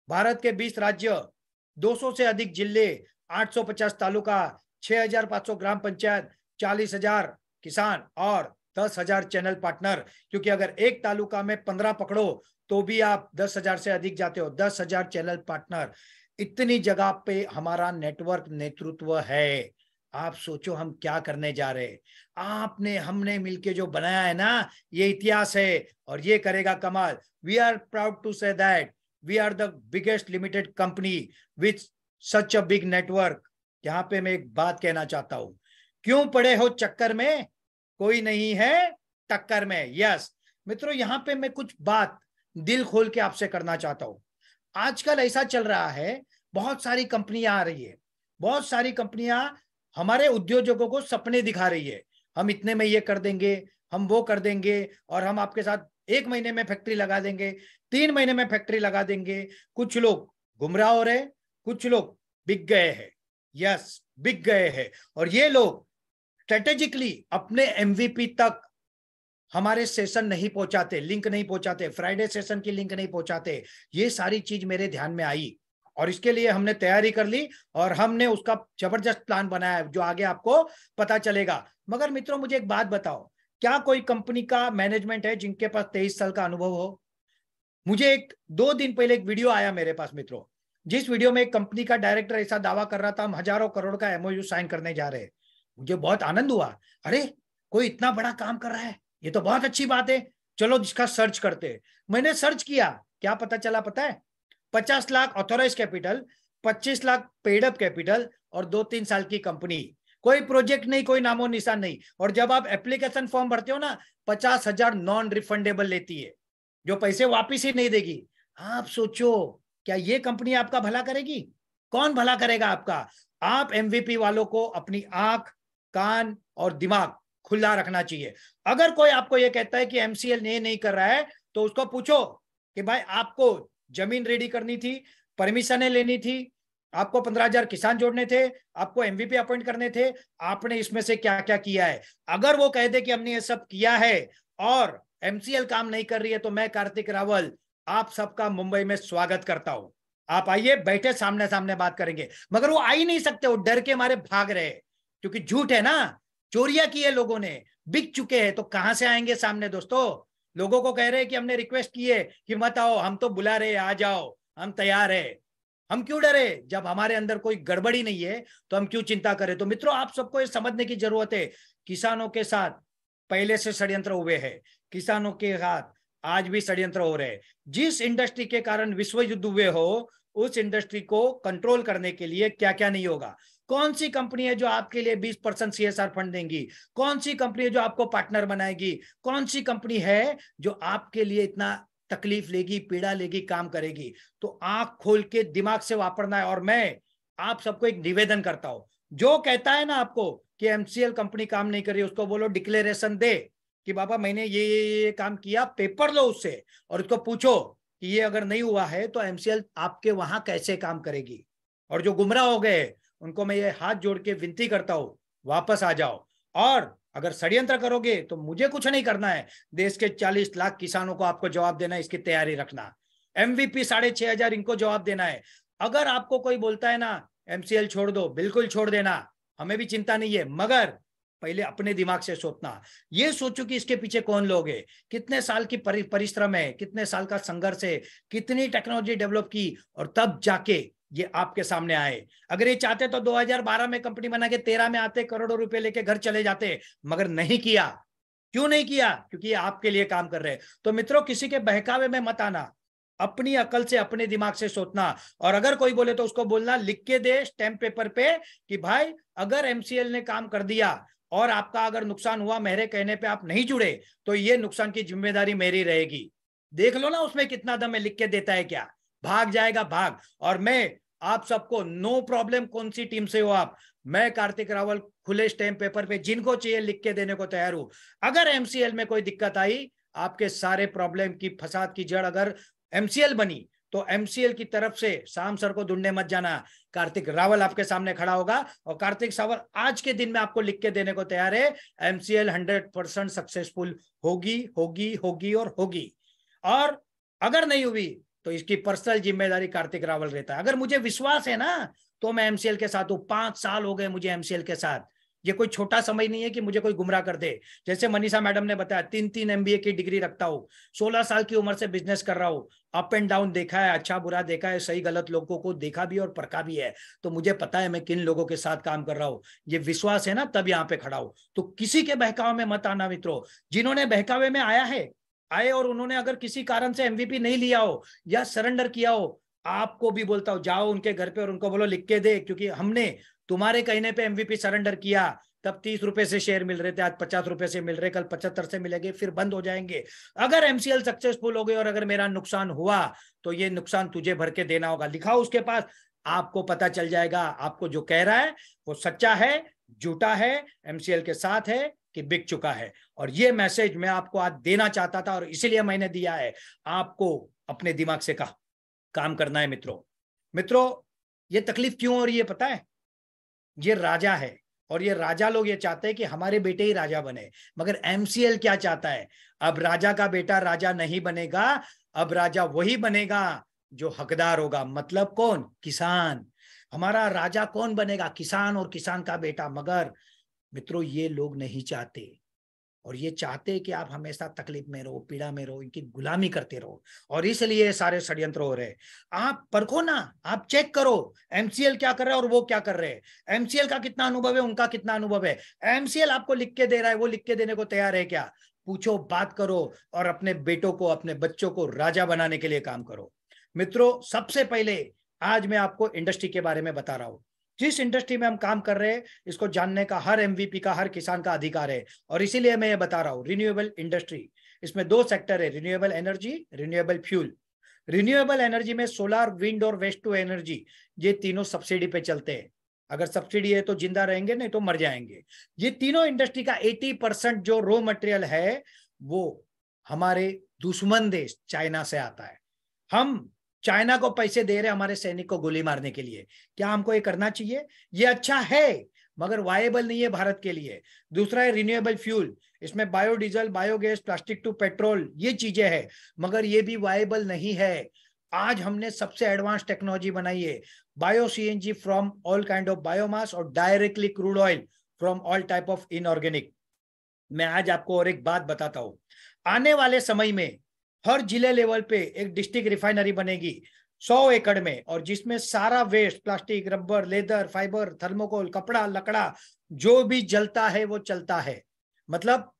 भारत के 20 राज्य, 200 से अधिक जिले, 850 तालुका, 6,500 ग्राम पंचायत, 40,000 किसान और 10,000 चैनल पार्टनर, क्योंकि अगर एक तालुका में 15 पकड़ो तो भी आप 10,000 से अधिक जाते हो। 10,000 चैनल पार्टनर, इतनी जगह पे हमारा नेटवर्क नेतृत्व है। आप सोचो हम क्या करने जा रहे हैं। आपने हमने मिलके जो बनाया है ना, ये इतिहास है और ये करेगा कमाल। We are proud to say that we are the biggest limited company with such a big network. यहाँ पे मैं एक बात कहना चाहता हूं, क्यों पड़े हो चक्कर में, कोई नहीं है टक्कर में। यस मित्रों, यहाँ पे मैं कुछ बात दिल खोल के आपसे करना चाहता हूं। आजकल ऐसा चल रहा है, बहुत सारी कंपनियां आ रही है, बहुत सारी कंपनियां हमारे उद्योजकों को सपने दिखा रही है। हम इतने में ये कर देंगे, हम वो कर देंगे, और हम आपके साथ 1 महीने में फैक्ट्री लगा देंगे, 3 महीने में फैक्ट्री लगा देंगे। कुछ लोग गुमराह हो रहे, कुछ लोग बिक गए हैं। यस, बिक गए हैं। और ये लोग स्ट्रेटेजिकली अपने एमवीपी तक हमारे सेशन नहीं पहुंचाते, लिंक नहीं पहुंचाते, फ्राइडे सेशन की लिंक नहीं पहुंचाते। ये सारी चीज मेरे ध्यान में आई और इसके लिए हमने तैयारी कर ली और हमने उसका जबरदस्त प्लान बनाया जो आगे आपको पता चलेगा। मगर मित्रों, मुझे एक बात बताओ, क्या कोई कंपनी का मैनेजमेंट है जिनके पास 23 साल का अनुभव हो? मुझे 2 दिन पहले एक वीडियो आया मेरे पास मित्रों, जिस वीडियो में एक कंपनी का डायरेक्टर ऐसा दावा कर रहा था हम हजारों करोड़ का एमओयू साइन करने जा रहे हैं। मुझे बहुत आनंद हुआ, अरे कोई इतना बड़ा काम कर रहा है, ये तो बहुत अच्छी बात है, चलो इसका सर्च करते हैं। मैंने सर्च किया, क्या पता चला पता है? 50 lakh authorise capital, 25 lakh paid up capital और 2-3 साल की कंपनी। कोई प्रोजेक्ट नहीं, कोई नामो निशान नहीं। और जब आप एप्लीकेशन फॉर्म भरते हो ना, 50,000 नॉन रिफंडेबल लेती है, जो पैसे वापिस ही नहीं देगी। आप सोचो, क्या ये कंपनी आपका भला करेगी? कौन भला करेगा आपका? आप एमवीपी वालों को अपनी आंख, कान और दिमाग खुला रखना चाहिए। अगर कोई आपको ये कहता है कि एमसीएल नहीं कर रहा है, तो उसको पूछो कि भाई आपको जमीन रेडी करनी थी, परमिशनें लेनी थी, आपको 15,000 किसान जोड़ने थे, आपको एमवीपी अपॉइंट करने थे, आपने इसमें से क्या क्या किया है? अगर वो कह दे कि हमने ये सब किया है और एमसीएल काम नहीं कर रही है, तो मैं कार्तिक रावल आप सबका मुंबई में स्वागत करता हूं। आप आइए, बैठे सामने सामने बात करेंगे। मगर वो आ ही नहीं सकते, वो डर के मारे भाग रहे, क्योंकि झूठ है ना, चोरियां की है लोगों ने, बिक चुके हैं, तो कहां से आएंगे सामने? दोस्तों, लोगों को कह रहे हैं कि हमने रिक्वेस्ट की है कि मत आओ, हम तो बुला रहे, आ जाओ, हम तैयार है, हम क्यों डरे? जब हमारे अंदर कोई गड़बड़ी नहीं है तो हम क्यों चिंता करें? तो मित्रों, आप सबको ये समझने की जरूरत है, किसानों के साथ पहले से षड्यंत्र हुए हैं, किसानों के साथ आज भी षड्यंत्र हो रहे हैं। जिस इंडस्ट्री के कारण विश्व युद्ध हुए हो, उस इंडस्ट्री को कंट्रोल करने के लिए क्या क्या नहीं होगा। कौन सी कंपनी है जो आपके लिए 20% सीएसआर फंड देंगी? कौन सी कंपनी है जो आपको पार्टनर बनाएगी? कौन सी कंपनी है जो आपके लिए इतना तकलीफ लेगी, पीड़ा लेगी, काम करेगी? तो आंख खोल के दिमाग से वापरना है। और मैं आप सबको एक निवेदन करता हूं, जो कहता है ना आपको कि एमसीएल कंपनी काम नहीं कर रही, उसको बोलो डिक्लेरेशन दे कि बाबा मैंने ये काम किया, पेपर लो उससे और उसको पूछो कि ये अगर नहीं हुआ है तो एमसीएल आपके वहां कैसे काम करेगी। और जो गुमराह हो गए उनको मैं ये हाथ जोड़ के विनती करता हूं, वापस आ जाओ। और अगर षड्यंत्र करोगे तो मुझे कुछ नहीं करना है, देश के 40 लाख किसानों को आपको जवाब देना है, इसकी तैयारी रखना। एमवीपी 6,500 इनको जवाब देना है। अगर आपको कोई बोलता है ना एमसीएल छोड़ दो, बिल्कुल छोड़ देना, हमें भी चिंता नहीं है, मगर पहले अपने दिमाग से सोचना। ये सोचो कि इसके पीछे कौन लोग है, कितने साल की परिश्रम है, कितने साल का संघर्ष है, कितनी टेक्नोलॉजी डेवलप की, और तब जाके ये आपके सामने आए। अगर ये चाहते तो 2012 में कंपनी बना के 13 में आते, करोड़ों रुपए लेके घर चले जाते, मगर नहीं किया। क्यों नहीं किया? क्योंकि ये आपके लिए काम कर रहे हैं। तो मित्रों, किसी के बहकावे में मत आना, अपनी अकल से, अपने दिमाग से सोचना। और अगर कोई बोले तो उसको बोलना, लिख के दे स्टैम्प पेपर पे कि भाई अगर एमसीएल ने काम कर दिया और आपका अगर नुकसान हुआ, मेरे कहने पे आप नहीं जुड़े, तो ये नुकसान की जिम्मेदारी मेरी रहेगी। देख लो ना उसमें कितना दम है, लिख के देता है क्या? भाग जाएगा, भाग। और मैं आप सबको नो प्रॉब्लम, कौन सी टीम से हो आप, मैं कार्तिक रावल खुले स्टैम्प पेपर पे जिनको चाहिए लिख के देने को तैयार हूं। अगर एमसीएल में कोई दिक्कत आई, आपके सारे प्रॉब्लम की फसाद की जड़ अगर एमसीएल बनी, तो एमसीएल की तरफ से शाम सर को ढूंढने मत जाना, कार्तिक रावल आपके सामने खड़ा होगा और कार्तिक रावल आज के दिन में आपको लिख के देने को तैयार है, एमसीएल 100% सक्सेसफुल होगी होगी होगी और होगी। और अगर नहीं हुई तो इसकी पर्सनल जिम्मेदारी कार्तिक रावल रहता है। अगर मुझे विश्वास है ना, तो मैं एमसीएल के साथ हूं। 5 साल हो गए मुझे एमसीएल के साथ। ये कोई छोटा समय नहीं है कि मुझे कोई गुमराह कर दे। जैसे मनीषा मैडम ने बताया, 3 एमबीए की डिग्री रखता हूं, 16 साल की उम्र से बिजनेस कर रहा हूं, अप एंड डाउन देखा है, अच्छा बुरा देखा है, सही गलत लोगों को देखा भी और परखा भी है। तो मुझे पता है मैं किन लोगों के साथ काम कर रहा हूं। ये विश्वास है ना, तब यहाँ पे खड़ा हूं। तो किसी के बहकावे में मत आना मित्रों। जिन्होंने बहकावे में आए और उन्होंने अगर किसी कारण से एमवीपी नहीं लिया हो या सरेंडर किया हो, आपको भी बोलता हूं, जाओ उनके घर पे और उनको बोलो लिख के दे, क्योंकि हमने तुम्हारे कहने पे एमवीपी सरेंडर किया, तब 30 रुपए से शेयर मिल रहे थे, आज 50 रुपए से मिल रहे, कल 75 से मिलेंगे, फिर बंद हो जाएंगे। अगर एमसीएल सक्सेसफुल हो गए और अगर मेरा नुकसान हुआ, तो ये नुकसान तुझे भर के देना होगा। लिखाओ उसके पास, आपको पता चल जाएगा आपको जो कह रहा है वो सच्चा है, झूठा है, एमसीएल के साथ है कि बिक चुका है। और ये मैसेज मैं आपको आज देना चाहता था और इसीलिए मैंने दिया है। आपको अपने दिमाग से काम करना है मित्रों। ये तकलीफ क्यों हो रही है पता है? ये राजा है और ये राजा लोग ये चाहते हैं कि हमारे बेटे ही राजा बने। मगर एमसीएल क्या चाहता है? अब राजा का बेटा राजा नहीं बनेगा, अब राजा वही बनेगा जो हकदार होगा। मतलब कौन? किसान। हमारा राजा कौन बनेगा? किसान और किसान का बेटा। मगर मित्रों ये लोग नहीं चाहते, और ये चाहते कि आप हमेशा तकलीफ में रहो, पीड़ा में रहो, इनकी गुलामी करते रहो, और इसलिए सारे षड्यंत्र हो रहे। आप परखो ना, आप चेक करो एमसीएल क्या कर रहा है और वो क्या कर रहे हैं। एमसीएल का कितना अनुभव है, उनका कितना अनुभव है। एमसीएल आपको लिख के दे रहा है, वो लिख के देने को तैयार है क्या? पूछो, बात करो और अपने बेटों को, अपने बच्चों को राजा बनाने के लिए काम करो। मित्रों सबसे पहले आज मैं आपको इंडस्ट्री के बारे में बता रहा हूं। जिस इंडस्ट्री में हम काम कर रहे हैं, इसको जानने का हर एमवीपी का, हर किसान का अधिकार है, और इसीलिए मैं ये बता रहा हूं। रिन्यूएबल इंडस्ट्री, इसमें 2 सेक्टर है, renewable energy, renewable fuel. Renewable energy में सोलर, विंड और वेस्ट टू एनर्जी, ये तीनों सब्सिडी पे चलते हैं। अगर सब्सिडी है तो जिंदा रहेंगे, नहीं तो मर जाएंगे। ये तीनों इंडस्ट्री का 80% जो रॉ मटेरियल है वो हमारे दुश्मन देश चाइना से आता है। हम चाइना को पैसे दे रहे हमारे सैनिक को गोली मारने के लिए। क्या हमको ये करना चाहिए? ये अच्छा है मगर वायबल नहीं है भारत के लिए। दूसरा है रिन्यूएबल फ्यूल, इसमें biodiesel, biogas, plastic to petrol, ये चीजें हैं, मगर ये भी वायबल नहीं है। आज हमने सबसे एडवांस टेक्नोलॉजी बनाई है, bio CNG from all kind of biomass और directly crude oil from all type of inorganic. मैं आज आपको और एक बात बताता हूं, आने वाले समय में हर जिले लेवल पे एक डिस्ट्रिक्ट रिफाइनरी बनेगी 100 एकड़ में, और जिसमें सारा waste, plastic, rubber, leather, fibre, thermocol, कपड़ा, लकड़ा, जो भी जलता है वो चलता है। मतलब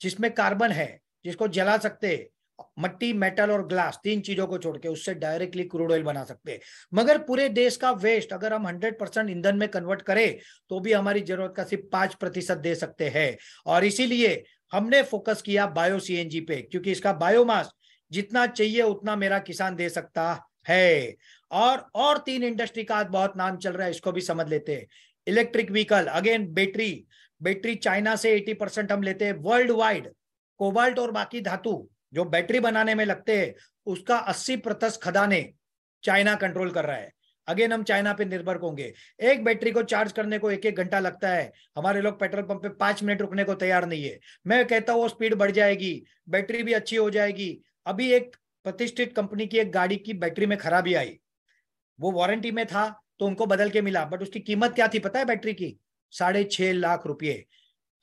जिसमें कार्बन है, जिसको जला सकते, मट्टी, मेटल और ग्लास, 3 चीजों को छोड़ के उससे डायरेक्टली क्रूड ऑयल बना सकते हैं। मगर पूरे देश का वेस्ट अगर हम 100% ईंधन में कन्वर्ट करें तो भी हमारी जरूरत का सिर्फ 5% दे सकते हैं। और इसीलिए हमने फोकस किया बायो सीएनजी पे, क्योंकि इसका बायोमास जितना चाहिए उतना मेरा किसान दे सकता है। और 3 इंडस्ट्री का आज बहुत नाम चल रहा है, इसको भी समझ लेते हैं। Electric vehicle, again battery China से 80% हम लेते हैं वर्ल्ड वाइड। कोबाल्ट और बाकी धातु जो बैटरी बनाने में लगते हैं, उसका 80% खदाने चाइना कंट्रोल कर रहा है। अगेन हम चाइना पे निर्भर होंगे। एक बैटरी को चार्ज करने को 1-1 घंटा लगता है, हमारे लोग पेट्रोल पंप पे 5 मिनट रुकने को तैयार नहीं है। मैं कहता हूँ वो स्पीड बढ़ जाएगी, बैटरी भी अच्छी हो जाएगी। अभी एक प्रतिष्ठित कंपनी की एक गाड़ी की बैटरी में खराबी आई, वो वारंटी में था तो उनको बदल के मिला, बट उसकी कीमत क्या थी पता है? बैटरी की 6.5 लाख रुपये।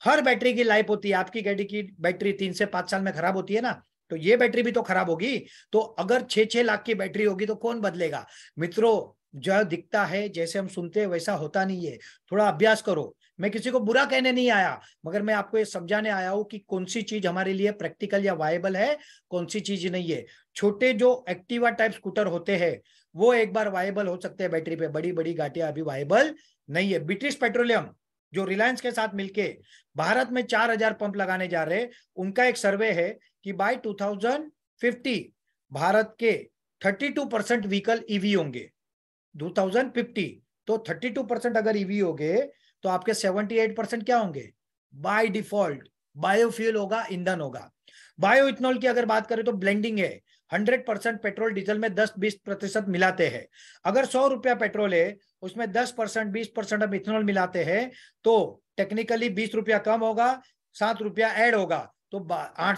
हर बैटरी की लाइफ होती है, आपकी गाड़ी की बैटरी 3 से 5 साल में खराब होती है ना, तो ये बैटरी भी तो खराब होगी। तो अगर 6-6 लाख की बैटरी होगी तो कौन बदलेगा? मित्रों जो दिखता है, जैसे हम सुनते हैं वैसा होता नहीं है। थोड़ा अभ्यास करो। मैं किसी को बुरा कहने नहीं आया, मगर मैं आपको ये समझाने आया हूं कि कौन सी चीज हमारे लिए प्रैक्टिकल या वायबल है, कौन सी चीज नहीं है। छोटे जो एक्टिवा टाइप स्कूटर होते हैं वो एक बार वायबल हो सकते हैं बैटरी पे, बड़ी बड़ी गाड़ियां अभी वायबल नहीं है। ब्रिटिश पेट्रोलियम जो रिलायंस के साथ मिलके भारत में 4000 पंप लगाने जा रहे हैं, उनका एक सर्वे है कि बाय 2050 भारत के 32% व्हीकल ईवी होंगे। 2050 तो 32% अगर ईवी हो गए तो आपके 78% क्या होंगे? बाय डिफॉल्ट बायोफ्यूल होगा, ईंधन होगा। बायो इथेनॉल की अगर बात करें तो ब्लेंडिंग है, 100% पेट्रोल डीजल में 10-20% मिलाते हैं। अगर 100 रुपया पेट्रोल है, उसमें 10% 20% हम इथेनॉल मिलाते हैं, तो टेक्निकली 20 रुपया कम होगा, 7 रुपया ऐड होगा, तो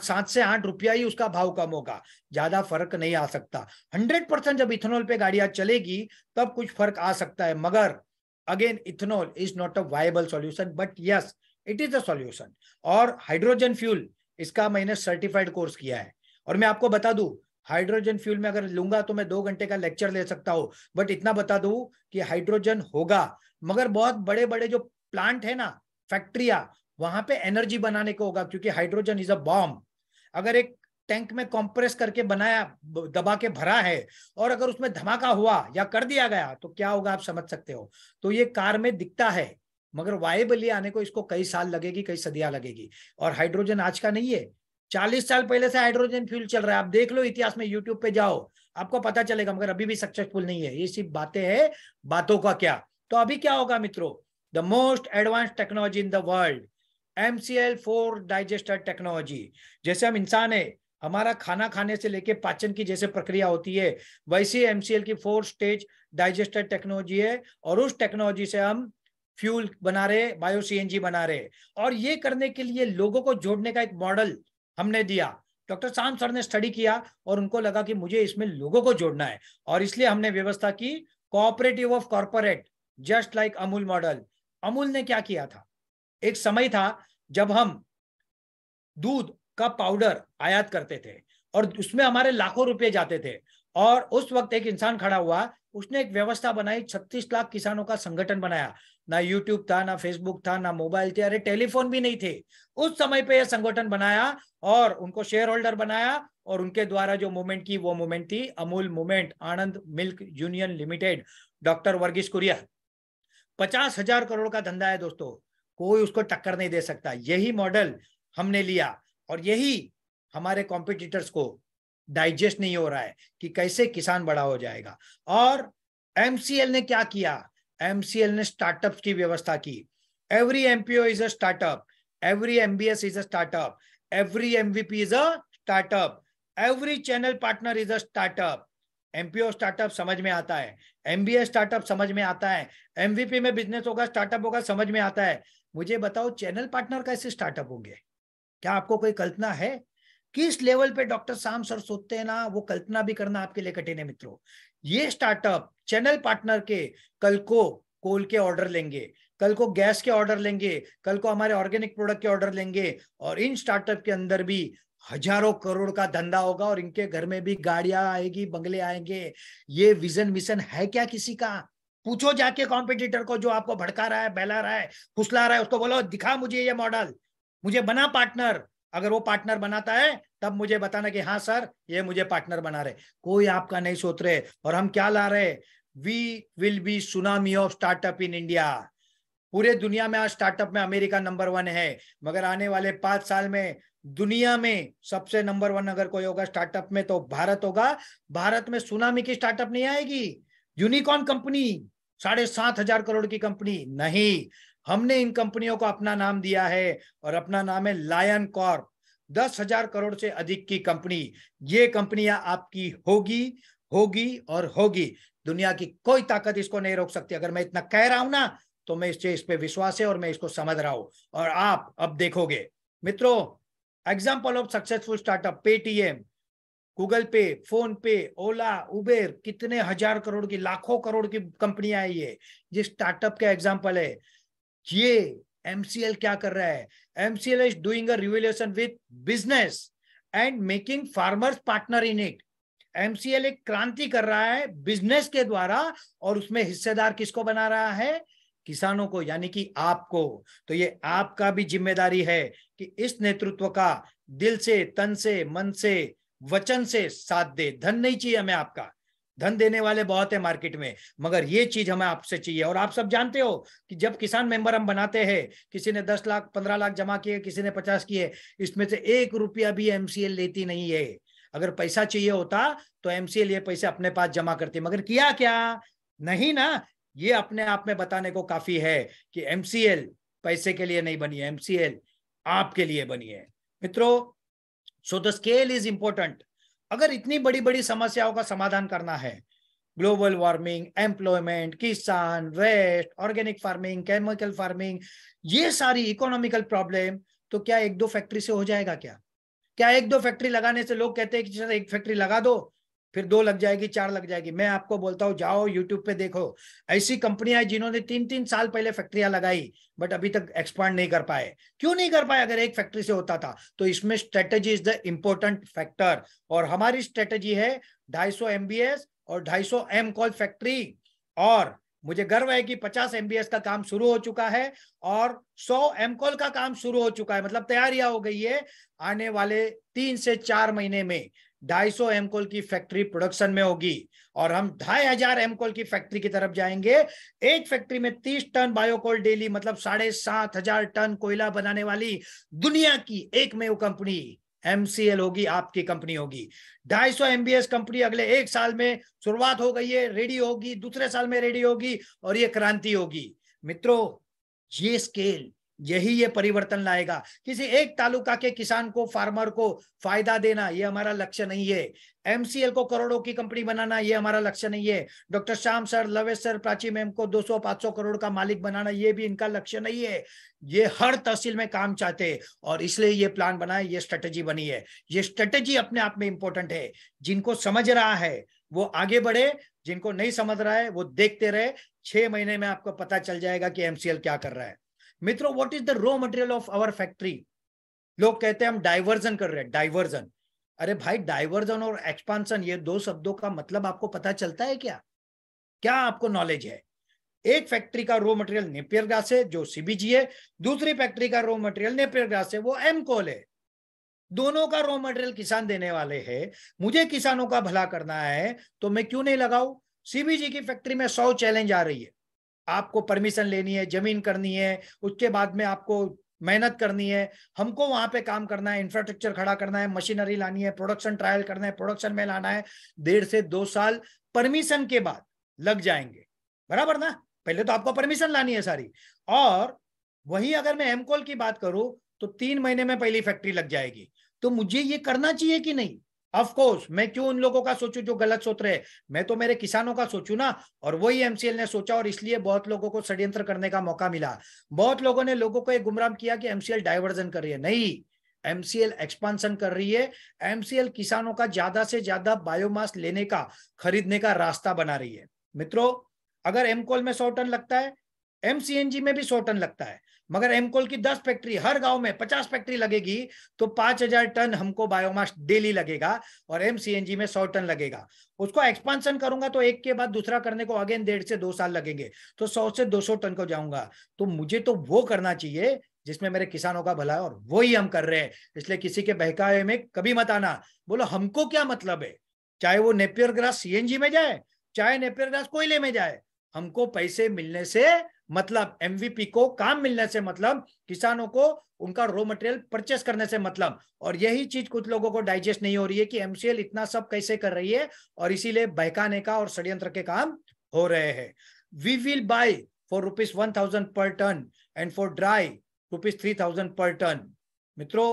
7 से 8 रुपया ही उसका भाव कम होगा, ज्यादा फर्क नहीं आ सकता। 100% जब इथेनॉल पे गाड़ियां चलेगी तब कुछ फर्क आ सकता है, मगर again ethanol is not a viable solution, but yes it is a solution. और हाइड्रोजन फ्यूल, इसका मैंने सर्टिफाइड कोर्स किया है, और मैं आपको बता दूं हाइड्रोजन फ्यूल में अगर लूंगा तो मैं 2 घंटे का लेक्चर ले सकता हूं, बट इतना बता दूं कि हाइड्रोजन होगा, मगर बहुत बड़े बड़े जो प्लांट है ना, फैक्ट्रियां, वहां पे एनर्जी बनाने को होगा, क्योंकि हाइड्रोजन इज अ बॉम्ब। अगर एक टैंक में कंप्रेस करके बनाया, दबा के भरा है, और अगर उसमें धमाका हुआ या कर दिया गया तो क्या होगा आप समझ सकते हो। तो ये कार में दिखता है, मगर वायबली आने को इसको कई साल लगेगी, कई सदियां लगेगी। और हाइड्रोजन आज का नहीं है, 40 साल पहले से हाइड्रोजन फ्यूल चल रहा है। आप देख लो इतिहास में, यूट्यूब पे जाओ आपको पता चलेगा, मगर अभी भी सक्सेसफुल नहीं है। ये सिर्फ बातें हैं, बातों का क्या। तो अभी क्या होगा मित्रों, the most advance technology in the world, MCL4 digester technology. जैसे हम इंसान है, हमारा खाना खाने से लेके पाचन की जैसे प्रक्रिया होती है, वैसी MCL की 4 स्टेज डाइजेस्टर टेक्नोलॉजी है, और उस टेक्नोलॉजी से हम फ्यूल बना रहे, बायो CNG बना रहे। और ये करने के लिए लोगों को जोड़ने का एक मॉडल हमने दिया। डॉक्टर शाम सर ने स्टडी किया और उनको लगा कि मुझे इसमें लोगों को जोड़ना है, और इसलिए हमने व्यवस्था की cooperative of corporate, just like Amul model. Amul ने क्या किया था, एक समय था जब हम दूध का पाउडर आयात करते थे और उसमें हमारे लाखों रुपए जाते थे, और उस वक्त एक इंसान खड़ा हुआ, उसने एक व्यवस्था बनाई, 36 लाख किसानों का संगठन बनाया। ना यूट्यूब था, ना फेसबुक था, ना मोबाइल थे, अरे टेलीफोन भी नहीं थे उस समय पे। यह संगठन बनाया और उनको शेयर होल्डर बनाया, और उनके द्वारा जो मूवमेंट की वो मूवमेंट थी Amul movement, Anand milk union limited, doctor Verghese Kurien. 50,000 crore का धंधा है दोस्तों, कोई उसको टक्कर नहीं दे सकता। यही मॉडल हमने लिया, और यही हमारे कॉम्पिटिटर्स को डाइजेस्ट नहीं हो रहा है कि कैसे किसान बड़ा हो जाएगा। और MCL ने क्या किया, MCL ने स्टार्टअप्स की व्यवस्था की। Every MPO is a startup, every MBS is a startup, every MVP is a startup, every channel partner is a startup. MPO startup समझ में आता है, MBS स्टार्टअप समझ में आता है, MVP में बिजनेस होगा, स्टार्टअप होगा, समझ में आता है। मुझे बताओ चैनल पार्टनर कैसे स्टार्टअप होंगे? क्या आपको कोई कल्पना है? किस लेवल पे डॉक्टर शाम सर सोचते हैं ना, वो कल्पना भी करना आपके लिए कठिन है मित्रों। ये स्टार्टअप चैनल पार्टनर के कल को कोल के ऑर्डर लेंगे, कल को गैस के ऑर्डर लेंगे, कल को हमारे ऑर्गेनिक प्रोडक्ट के ऑर्डर लेंगे, और इन स्टार्टअप के अंदर भी हजारों करोड़ का धंधा होगा, और इनके घर में भी गाड़ियां आएगी, बंगले आएंगे। ये विजन मिशन है क्या किसी का? पूछो जाके कॉम्पिटिटर को जो आपको भड़का रहा है, बहला रहा है, फुसला रहा है, उसको बोलो दिखा मुझे ये मॉडल, मुझे बना पार्टनर। अगर वो पार्टनर बनाता है तब मुझे बताना कि हाँ सर ये मुझे पार्टनर बना रहे। कोई आपका नहीं सोच रहे। और हम क्या ला रहे, we will be tsunami of startup in India. पूरे दुनिया में आज स्टार्टअप में अमेरिका नंबर 1 है, मगर आने वाले 5 साल में दुनिया में सबसे नंबर 1 अगर कोई होगा स्टार्टअप में तो भारत होगा। भारत में सुनामी की स्टार्टअप नहीं आएगी, यूनिकॉर्न कंपनी, 7,500 करोड़ की कंपनी नहीं। हमने इन कंपनियों को अपना नाम दिया है, और अपना नाम है लायन कॉर्प, 10,000 करोड़ से अधिक की कंपनी। ये कंपनियां आपकी होगी, होगी और होगी। दुनिया की कोई ताकत इसको नहीं रोक सकती। अगर मैं इतना कह रहा हूं ना, तो मैं इस पे विश्वास है और मैं इसको समझ रहा हूं, और आप अब देखोगे मित्रों। Example of successful startup, Paytm, Google पे, फोन पे, ओला, उबेर, कितने हजार करोड़ की, लाखों करोड़ की कंपनियां है ये स्टार्टअप का एग्जाम्पल है। ये MCL क्या कर रहा है, MCL is doing a revolution with business and making farmers partner in it. MCL एक क्रांति कर रहा है बिजनेस के द्वारा, और उसमें हिस्सेदार किसको बना रहा है, किसानों को, यानी कि आपको। तो ये आपका भी जिम्मेदारी है कि इस नेतृत्व का दिल से, तन से, मन से, वचन से साथ दे। धन नहीं चाहिए हमें आपका, धन देने वाले बहुत है मार्केट में, मगर ये चीज हमें आपसे चाहिए। और आप सब जानते हो कि जब किसान मेंबर हम बनाते हैं, किसी ने 10 लाख 15 लाख जमा किए, किसी ने 50 किए, इसमें से 1 रुपया भी MCL लेती नहीं है। अगर पैसा चाहिए होता तो MCL ये पैसे अपने पास जमा करती, मगर किया क्या? नहीं ना। ये अपने आप में बताने को काफी है कि एमसीएल पैसे के लिए नहीं बनी है, एमसीएल आपके लिए बनी है। मित्रों, so the scale is important. अगर इतनी बड़ी बड़ी समस्याओं का समाधान करना है, ग्लोबल वार्मिंग, एम्प्लॉयमेंट, किसान, waste, organic farming, chemical farming, ये सारी इकोनॉमिकल प्रॉब्लम, तो क्या एक दो फैक्ट्री से हो जाएगा? क्या एक दो फैक्ट्री लगाने से लोग कहते हैं कि सर एक फैक्ट्री लगा दो, फिर 2 लग जाएगी, 4 लग जाएगी? मैं आपको बोलता हूं, जाओ यूट्यूब पे देखो, ऐसी कंपनियां हैं जिन्होंने 3-3 साल पहले फैक्ट्रियां लगाई बट अभी तक एक्सपांड नहीं कर पाए। क्यों नहीं कर पाए? अगर एक फैक्ट्री से होता था तो इसमें strategy is the important factor. और हमारी स्ट्रेटेजी है 250 MBS और 250 एमकॉल फैक्ट्री। और मुझे गर्व है कि 50 MBS का काम शुरू हो चुका है और 100 एमकॉल का काम शुरू हो चुका है, मतलब तैयारियां हो गई है। आने वाले 3 से 4 महीने में 250 एमकॉल की फैक्ट्री प्रोडक्शन में होगी और हम 2500 एमकॉल की फैक्ट्री की तरफ जाएंगे। एक फैक्ट्री में 30 टन बायोकोल डेली, मतलब 7500 टन कोयला बनाने वाली दुनिया की एकमेव कंपनी एमसीएल होगी, आपकी कंपनी होगी। 250 MBS कंपनी अगले 1 साल में शुरुआत हो गई है, रेडी होगी, दूसरे साल में रेडी होगी और ये क्रांति होगी। मित्रों, ये स्केल, यही ये परिवर्तन लाएगा। किसी एक तालुका के किसान को, फार्मर को फायदा देना, ये हमारा लक्ष्य नहीं है। एमसीएल को करोड़ों की कंपनी बनाना, ये हमारा लक्ष्य नहीं है। Doctor Shyam sir, लवेश sir, Prachi ma'am को 200-500 करोड़ का मालिक बनाना, ये भी इनका लक्ष्य नहीं है। ये हर तहसील में काम चाहते हैं और इसलिए ये प्लान बना है, ये स्ट्रेटेजी बनी है। ये स्ट्रेटेजी अपने आप में इंपॉर्टेंट है। जिनको समझ रहा है वो आगे बढ़े, जिनको नहीं समझ रहा है वो देखते रहे। 6 महीने में आपको पता चल जाएगा कि एमसीएल क्या कर रहा है। मित्रों, what is the raw material of our factory? लोग कहते हैं हम डाइवर्जन कर रहे हैं, डाइवर्जन। अरे भाई, डाइवर्जन और एक्सपांशन, ये 2 शब्दों का मतलब आपको पता चलता है क्या? क्या आपको नॉलेज है? एक फैक्ट्री का रॉ मटेरियल नेपियर ग्रास है जो सीबीजी है, दूसरी फैक्ट्री का रॉ मटेरियल नेपियर ग्रास है, वो एमकोल है। दोनों का रॉ मटेरियल किसान देने वाले हैं। मुझे किसानों का भला करना है तो मैं क्यों नहीं लगाऊं? सीबीजी की फैक्ट्री में 100 चैलेंज आ रही है। आपको परमिशन लेनी है, जमीन करनी है, उसके बाद में आपको मेहनत करनी है, हमको वहां पे काम करना है, इंफ्रास्ट्रक्चर खड़ा करना है, मशीनरी लानी है, प्रोडक्शन ट्रायल करना है, प्रोडक्शन में लाना है। 1.5 से 2 साल परमिशन के बाद लग जाएंगे, बराबर ना? पहले तो आपको परमिशन लानी है सारी। और वही अगर मैं एमकोल की बात करूं तो 3 महीने में पहली फैक्ट्री लग जाएगी। तो मुझे ये करना चाहिए कि नहीं? ऑफ कोर्स, मैं क्यों उन लोगों का सोचूं जो गलत सोच रहे हैं? मैं तो मेरे किसानों का सोचूं ना। और वही एमसीएल ने सोचा और इसलिए बहुत लोगों को षड्यंत्र करने का मौका मिला। बहुत लोगों ने लोगों को एक गुमराह किया कि एमसीएल डाइवर्जन कर रही है। नहीं, एमसीएल एक्सपांशन कर रही है। एमसीएल किसानों का ज्यादा से ज्यादा बायोमास लेने का, खरीदने का रास्ता बना रही है। मित्रों, अगर एमकोल में 100 टन लगता है, एमसीएनजी में भी 100 टन लगता है, मगर एमकोल की 10 फैक्ट्री, हर गांव में 50 फैक्ट्री लगेगी तो 5000 टन हमको बायोमास डेली लगेगा और एमसीएनजी में 100 टन लगेगा। उसको एक्सपांशन करूंगा तो एक के बाद दूसरा करने को अगेन 1.5 से 2 साल लगेंगे, तो 100 से 200 टन को जाऊंगा। तो मुझे तो वो करना चाहिए जिसमें मेरे किसानों का भला है और वो ही हम कर रहे हैं। इसलिए किसी के बहकावे में कभी मत आना। बोलो हमको क्या मतलब है, चाहे वो नेपियर ग्रास सीएनजी में जाए, चाहे नेपियर ग्रास कोयले में जाए, हमको पैसे मिलने से मतलब, एमवीपी को काम मिलने से मतलब, किसानों को उनका रॉ मटेरियल परचेस करने से मतलब। और यही चीज कुछ लोगों को डाइजेस्ट नहीं हो रही है कि एमसीएल इतना सब कैसे कर रही है और इसीलिए बहकाने का और षड्यंत्र के काम हो रहे हैं। वी विल बाय फॉर ₹1000 पर टन एंड फॉर ड्राई ₹3000 पर टन। मित्रों,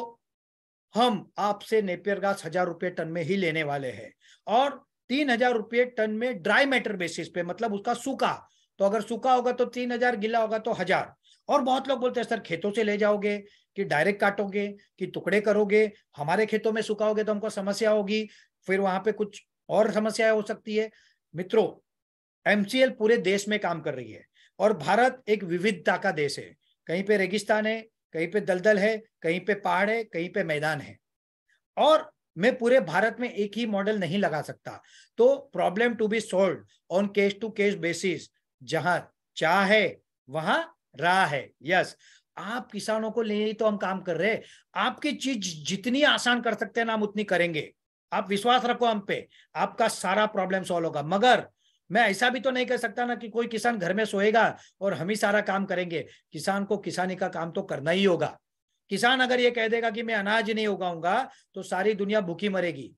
हम आपसे नेपियर घास ₹1000 टन में ही लेने वाले हैं और ₹3000 टन में ड्राई मैटर बेसिस पे, मतलब उसका सूखा। तो अगर सूखा होगा तो 3000, गिला होगा तो 1000। और बहुत लोग बोलते हैं सर खेतों से ले जाओगे कि डायरेक्ट काटोगे कि टुकड़े करोगे? हमारे खेतों में सुखाओगे तो हमको समस्या होगी, फिर वहां पे कुछ और समस्याएं हो सकती है। मित्रों, एमसीएल पूरे देश में काम कर रही है और भारत एक विविधता का देश है। कहीं पे रेगिस्तान है, कहीं पे दलदल है, कहीं पे पहाड़ है, कहीं पे मैदान है। और मैं पूरे भारत में एक ही मॉडल नहीं लगा सकता। तो problem to be solve on case to case basis. जहां चाह है वहां राह है। यस, आप किसानों को ले तो हम काम कर रहे हैं। आपकी चीज जितनी आसान कर सकते हैं ना, हम उतनी करेंगे। आप विश्वास रखो हम पे, आपका सारा प्रॉब्लम सॉल्व होगा। मगर मैं ऐसा भी तो नहीं कर सकता ना कि कोई किसान घर में सोएगा और हम ही सारा काम करेंगे। किसान को किसानी का काम तो करना ही होगा। किसान अगर ये कह देगा कि मैं अनाज नहीं उगाऊंगा तो सारी दुनिया भूखी मरेगी।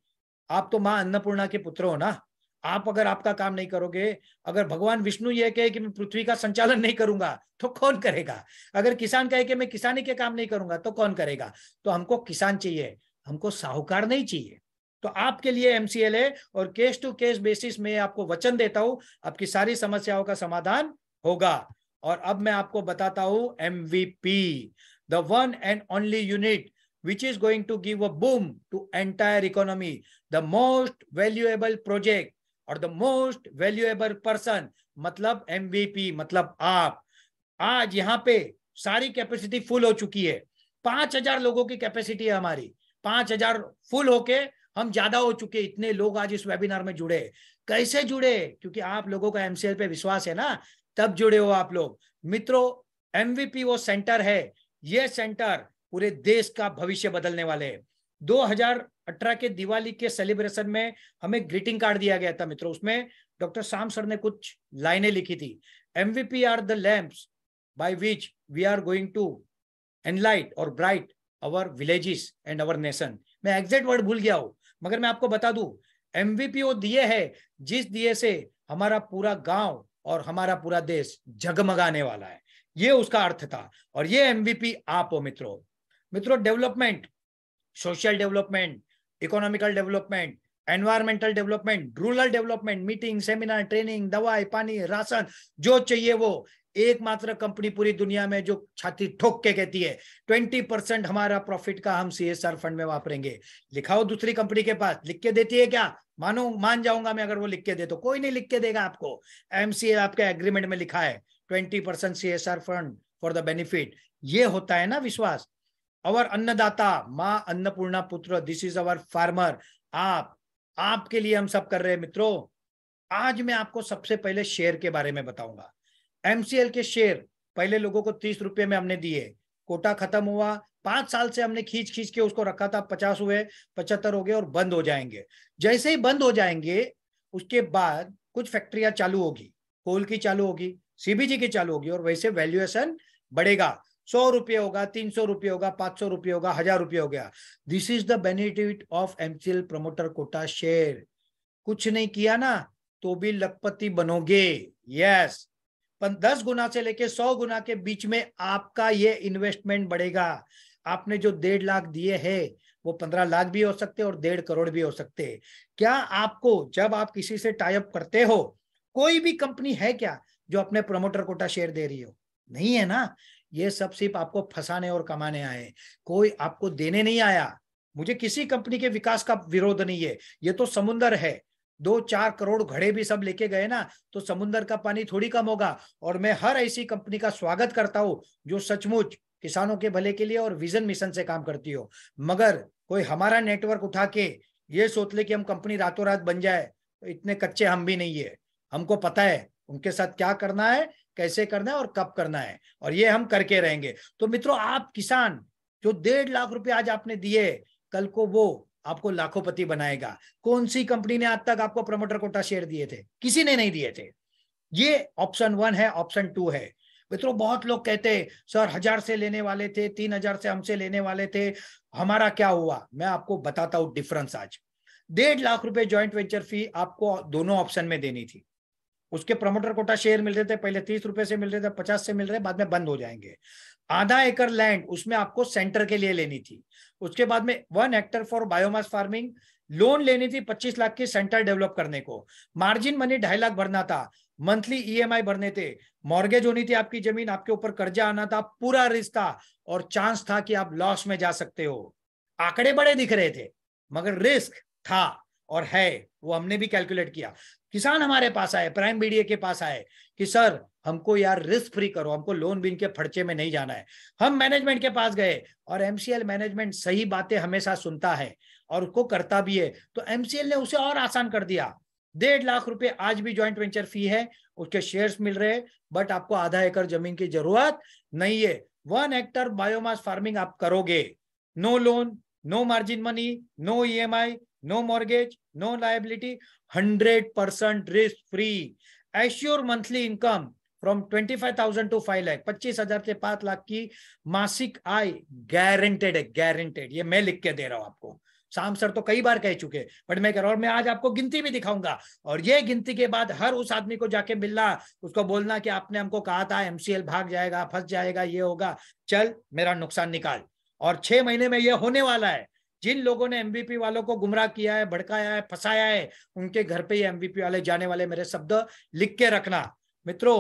आप तो मां अन्नपूर्णा के पुत्र हो ना, आप अगर आपका काम नहीं करोगे, अगर भगवान विष्णु ये कहे कि मैं पृथ्वी का संचालन नहीं करूंगा तो कौन करेगा? अगर किसान कहे कि मैं किसानी के काम नहीं करूंगा तो कौन करेगा? तो हमको किसान चाहिए, हमको साहूकार नहीं चाहिए। तो आपके लिए एमसीएल है और केस टू केस बेसिस में आपको वचन देता हूं आपकी सारी समस्याओं का समाधान होगा। और अब मैं आपको बताता हूं MVP, the one and only unit which is going to give a boom to entire economy, the most valuable project और the most valuable person, मतलब MVP, मतलब आप। आज यहाँ पे सारी कैपेसिटी फुल हो चुकी है, 5000 लोगों की कैपेसिटी है हमारी, 5000 फुल होके हम ज्यादा हो चुके। इतने लोग आज इस वेबिनार में जुड़े, कैसे जुड़े? क्योंकि आप लोगों का एमसीएल पे विश्वास है ना, तब जुड़े हो आप लोग। मित्रों, एमवीपी वो सेंटर है, ये सेंटर पूरे देश का भविष्य बदलने वाले हैं। 2018 के दिवाली के सेलिब्रेशन में हमें ग्रीटिंग कार्ड दिया गया था मित्रों, उसमें डॉक्टर शाम सर ने कुछ लाइनें लिखी थी, MVP are the lamps by which we are going to enlight और bright our villages and our nation. मैं एग्जैक्ट वर्ड भूल गया हूं, मगर मैं आपको बता दूं, एमवीपी वो दिए है जिस दिए से हमारा पूरा गांव और हमारा पूरा देश जगमगाने वाला है, ये उसका अर्थ था। और ये एमवीपी आप हो मित्रों। मित्रों, development, social development, economical development, environmental development, rural development, meeting, seminar, training, दवाई, पानी, राशन, जो चाहिए वो एकमात्र कंपनी पूरी दुनिया में जो छाती ठोक के कहती है 20% हमारा प्रॉफिट का हम सीएसआर फंड में वापरेंगे। लिखाओ दूसरी कंपनी के पास, लिख के देती है क्या? मानो मान जाऊंगा मैं अगर वो लिख के दे तो। कोई नहीं लिख के देगा आपको। एमसीए आपके एग्रीमेंट में लिखा है 20% CSR fund for the benefit. ये होता है ना विश्वास। अवर अन्नदाता, माँ अन्नपूर्णा पुत्र, दिस इज अवर फार्मर। आपके लिए हम सब कर रहे हैं मित्रों। आज मैं आपको सबसे पहले शेयर के बारे में बताऊंगा। एमसीएल के शेयर पहले लोगों को 30 रुपए में हमने दिए, कोटा खत्म हुआ, 5 साल से हमने खींच खींच के उसको रखा था, 50 हुए, 75 हो गए और बंद हो जाएंगे। जैसे ही बंद हो जाएंगे उसके बाद कुछ फैक्ट्रियां चालू होगी, कोल की चालू होगी, सीबीजी की चालू होगी, और वैसे वैल्यूएशन बढ़ेगा। 100 रुपये होगा, 300 रुपये होगा, 500 रुपये होगा, 1000 रुपये हो गया। This is the benefit of MCL promoter quota share. कुछ नहीं किया ना तो भी लखपति बनोगे। यस, 10 गुना से लेके 100 गुना के बीच में आपका ये इन्वेस्टमेंट बढ़ेगा। आपने जो 1.5 लाख दिए हैं वो 15 लाख भी हो सकते और 1.5 करोड़ भी हो सकते। क्या आपको जब आप किसी से टाई अप करते हो, कोई भी कंपनी है क्या जो अपने प्रमोटर कोटा शेयर दे रही हो? नहीं है ना। ये सब सिर्फ आपको फंसाने और कमाने आए, कोई आपको देने नहीं आया। मुझे किसी कंपनी के विकास का विरोध नहीं है, ये तो समुंदर है। 2-4 करोड़ घड़े भी सब लेके गए ना तो समुंदर का पानी थोड़ी कम होगा। और मैं हर ऐसी कंपनी का स्वागत करता हूं जो सचमुच किसानों के भले के लिए और विजन मिशन से काम करती हो। मगर कोई हमारा नेटवर्क उठा के ये सोच ले कि हम कंपनी रातों रात बन जाए, तो इतने कच्चे हम भी नहीं है। हमको पता है उनके साथ क्या करना है, कैसे करना है और कब करना है, और ये हम करके रहेंगे। तो मित्रों, आप किसान जो 1.5 लाख रुपए आज आपने दिए, कल को वो आपको लाखोंपति बनाएगा। कौन सी कंपनी ने आज तक आपको प्रमोटर कोटा शेयर दिए थे? किसी ने नहीं दिए थे। ये ऑप्शन 1 है। ऑप्शन 2 है मित्रों, बहुत लोग कहते हैं सर 1000 से लेने वाले थे, 3000 से हमसे लेने वाले थे, हमारा क्या हुआ? मैं आपको बताता हूं डिफरेंस। आज 1.5 लाख रुपए ज्वाइंट वेंचर फी आपको दोनों ऑप्शन में देनी थी। उसके प्रमोटर कोटा शेयर मिल रहे थे, पहले 30 रुपए से मिल रहे थे, 50 से मिल रहे, बाद में बंद हो जाएंगे। आधा एकड़ लैंड उसमें आपको सेंटर के लिए लेनी थी। उसके बाद में 1 Hector for biomass farming, loan लेनी थी 25 लाख की सेंटर डेवलप करने को। मार्जिन मनी 2.5 लाख भरना था, मंथली ईएमआई भरने थे, मॉर्गेज होनी थी आपकी जमीन, आपके ऊपर कर्जा आना था, पूरा रिश्ता, और चांस था कि आप लॉस में जा सकते हो। आंकड़े बड़े दिख रहे थे मगर रिस्क था और है, वो हमने भी कैलकुलेट किया। किसान हमारे पास आए, प्राइम बीडीए के पास आए कि सर हमको यार रिस्क फ्री करो, हमको लोन बिन के फड़चे में नहीं जाना है। हम मैनेजमेंट के पास गए और एमसीएल मैनेजमेंट सही बातें हमेशा सुनता है और उसको करता भी है, तो एमसीएल ने उसे और आसान कर दिया। 1.5 लाख रुपए आज भी ज्वाइंट वेंचर फी है, उसके शेयर्स मिल रहे, बट आपको आधा एकड़ जमीन की जरूरत नहीं है। 1 हेक्टर बायोमास फार्मिंग आप करोगे, no loan, no margin money, no EMI, no mortgage, no liability, 100% risk free, assure monthly income from 25,000 to 5 lakh, 25,000 से 5 लाख की मासिक आय गारंटेड है, गारंटेड। ये मैं लिख के दे रहा हूं आपको, शाम सर तो कई बार कह चुके, बट मैं कह रहा हूँ, और मैं आज आपको गिनती भी दिखाऊंगा, और ये गिनती के बाद हर उस आदमी को जाके मिलना, उसको बोलना कि आपने हमको कहा था एमसीएल भाग जाएगा, फंस जाएगा, ये होगा, चल मेरा नुकसान निकाल। और 6 महीने में ये होने वाला है। जिन लोगों ने एमवीपी वालों को गुमराह किया है, भड़काया है, फंसाया है, उनके घर पे ये एमवीपी वाले जाने वाले। मेरे शब्द लिख के रखना मित्रों।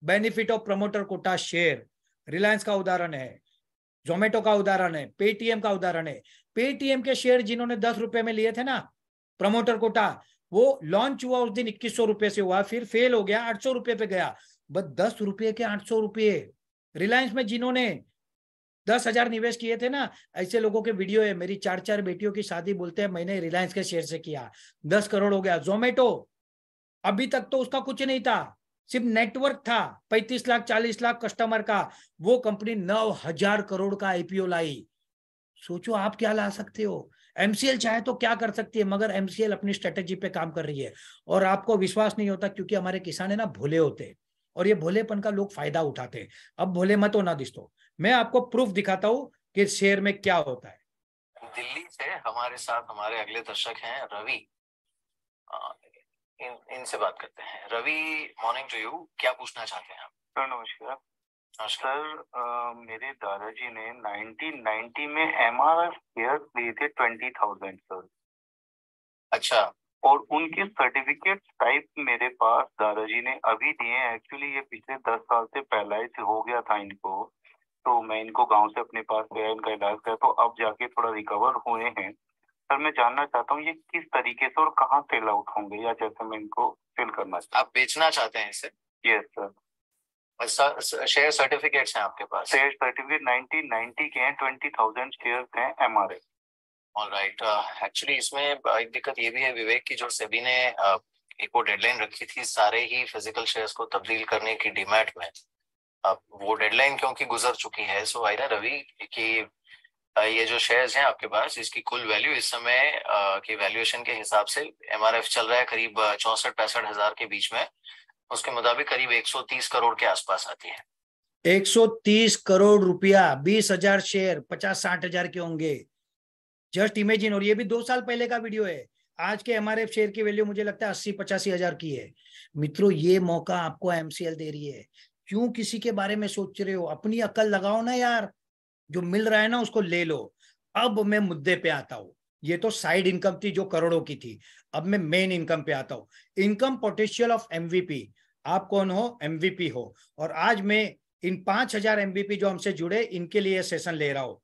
Benefit of promoter quota share, Reliance का उदाहरण है, जोमेटो का उदाहरण है, पेटीएम का उदाहरण है। पेटीएम के शेयर जिन्होंने 10 रुपए में लिए थे ना प्रमोटर कोटा, वो लॉन्च हुआ उस दिन 2100 रुपए से हुआ, फिर फेल हो गया, 800 रुपए पे गया। बस 10 रुपए के 800 रुपए। रिलायंस में जिन्होंने 10,000 निवेश किए थे ना, ऐसे लोगों के वीडियो है। मेरी 4 बेटियों की शादी, बोलते हैं मैंने रिलायंस के शेयर से किया, 10 करोड़ हो गया। जोमेटो, अभी तक तो उसका कुछ नहीं था, सिर्फ नेटवर्क था, 35 लाख 40 लाख कस्टमर का, वो कंपनी 9,000 करोड़ का आईपीओ लाई। सोचो आप क्या ला सकते हो। एमसीएल चाहे तो क्या कर सकती है, मगर एमसीएल अपनी स्ट्रेटेजी पे काम कर रही है। और आपको विश्वास नहीं होता, क्योंकि हमारे किसान है ना भोले होते हैं, और ये भोलेपन का लोग फायदा उठाते हैं। अब भोले मत हो ना दोस्तों, मैं आपको प्रूफ दिखाता हूं कि शेयर में क्या होता है। दिल्ली से हमारे साथ हमारे अगले दर्शक हैं रवि, इनसे बात करते हैं। रवि, मॉर्निंग टू यू, क्या पूछना चाहते हैं आप? सर नमस्कार। सर मेरे दादाजी ने 1990 में एमआरएफ शेयर लिए थे 20,000 सर। अच्छा। और उनके सर्टिफिकेट टाइप मेरे पास दादाजी ने अभी दिए हैं। एक्चुअली ये पिछले 10 साल से पहले से हो गया था इनको, तो मैं इनको गांव से अपने पास गया, इनका इलाज किया, तो अब जाके थोड़ा रिकवर हुए हैं। सर मैं जानना चाहता हूँ ये किस तरीके से और कहाँ सेल आउट होंगे, या जैसे मैं इनको सेल करना चाहता हूँ। आप बेचना चाहते हैं इसे? Yes sir. शेयर सर्टिफिकेट्स हैं आपके पास? शेयर सर्टिफिकेट 1990 के हैं, 20,000 शेयर हैं एमआरएफ। ऑलराइट। एक्चुअली इसमें एक दिक्कत ये भी है विवेक की, जो सेबी ने एक वो डेडलाइन रखी थी सारे ही फिजिकल शेयर्स को तब्दील करने की डीमैट में। अब वो डेडलाइन क्योंकि गुजर चुकी है, सो आई ना रवि कि ये जो शेयर्स हैं आपके पास, इसकी कुल वैल्यू इस समय की वैल्यूएशन के हिसाब से एमआरएफ चल रहा है करीब 64-65 हजार के बीच में। उसके मुताबिक करीब 130 करोड़ के आसपास आती है। 130 करोड़ रुपया, 20,000 शेयर 50-60 हजार के होंगे। Just imagine. और ये भी 2 साल पहले का वीडियो है। आज के एमआरएफ शेयर की वैल्यू मुझे लगता है 80-85 हजार की है। मित्रों, ये मौका आपको एमसीएल दे रही है। क्यों किसी के बारे में सोच रहे हो? अपनी अकल लगाओ ना यार, जो मिल रहा है ना उसको ले लो। अब मैं मुद्दे पे आता हूं। ये तो साइड इनकम थी जो करोड़ों की थी, अब मैं मेन इनकम पे आता हूं। Income potential of MVP. आप कौन हो? एमवीपी हो। और आज मैं इन 5,000 एमवीपी जो हमसे जुड़े, इनके लिए सेशन ले रहा हूं।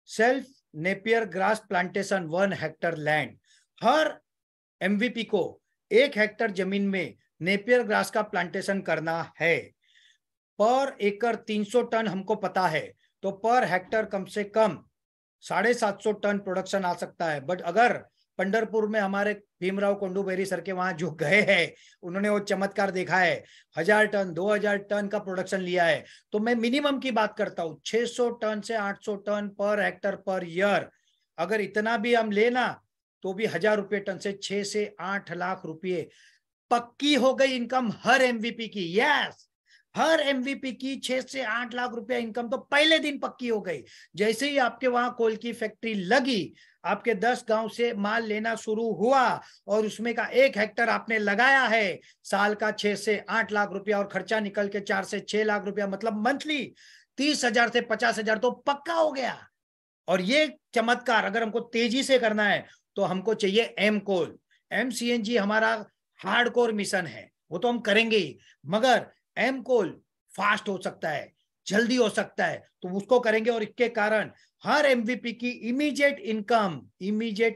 Self napier grass plantation 1 hectare land. हर एमवीपी को 1 हेक्टर जमीन में नेपियर ग्रास का प्लांटेशन करना है। पर एकड़ 300 टन हमको पता है, तो पर हेक्टर कम से कम 750 टन प्रोडक्शन आ सकता है। बट अगर पंढरपुर में हमारे भीमराव कोंडूबेरी सर के वहां जो गए हैं, उन्होंने वो चमत्कार देखा है, 1000 टन 2000 टन का प्रोडक्शन लिया है। तो मैं मिनिमम की बात करता हूं, 600 टन से 800 ton per Hector per year. अगर इतना भी हम लेना तो भी 1000 रुपये टन से 6 से 8 लाख रुपये पक्की हो गई इनकम हर एमवीपी की। यस, हर एमवीपी की 6 से 8 लाख रुपया इनकम तो पहले दिन पक्की हो गई। जैसे ही आपके वहां कोल की फैक्ट्री लगी, आपके 10 गांव से माल लेना शुरू हुआ, और उसमें का 1 हेक्टर आपने लगाया है, साल का 6 से 8 लाख रुपया, और खर्चा निकल के 4 से 6 लाख रुपया, मतलब मंथली 30,000 से 50,000 तो पक्का हो गया। और ये चमत्कार अगर हमको तेजी से करना है तो हमको चाहिए एम कोल। एमसीएनजी हमारा हार्डकोर मिशन है, वो तो हम करेंगे ही, मगर एम कोल फास्ट हो सकता है, जल्दी हो सकता है, तो उसको करेंगे। और इसके कारण हर एमवीपी की इमीडिएट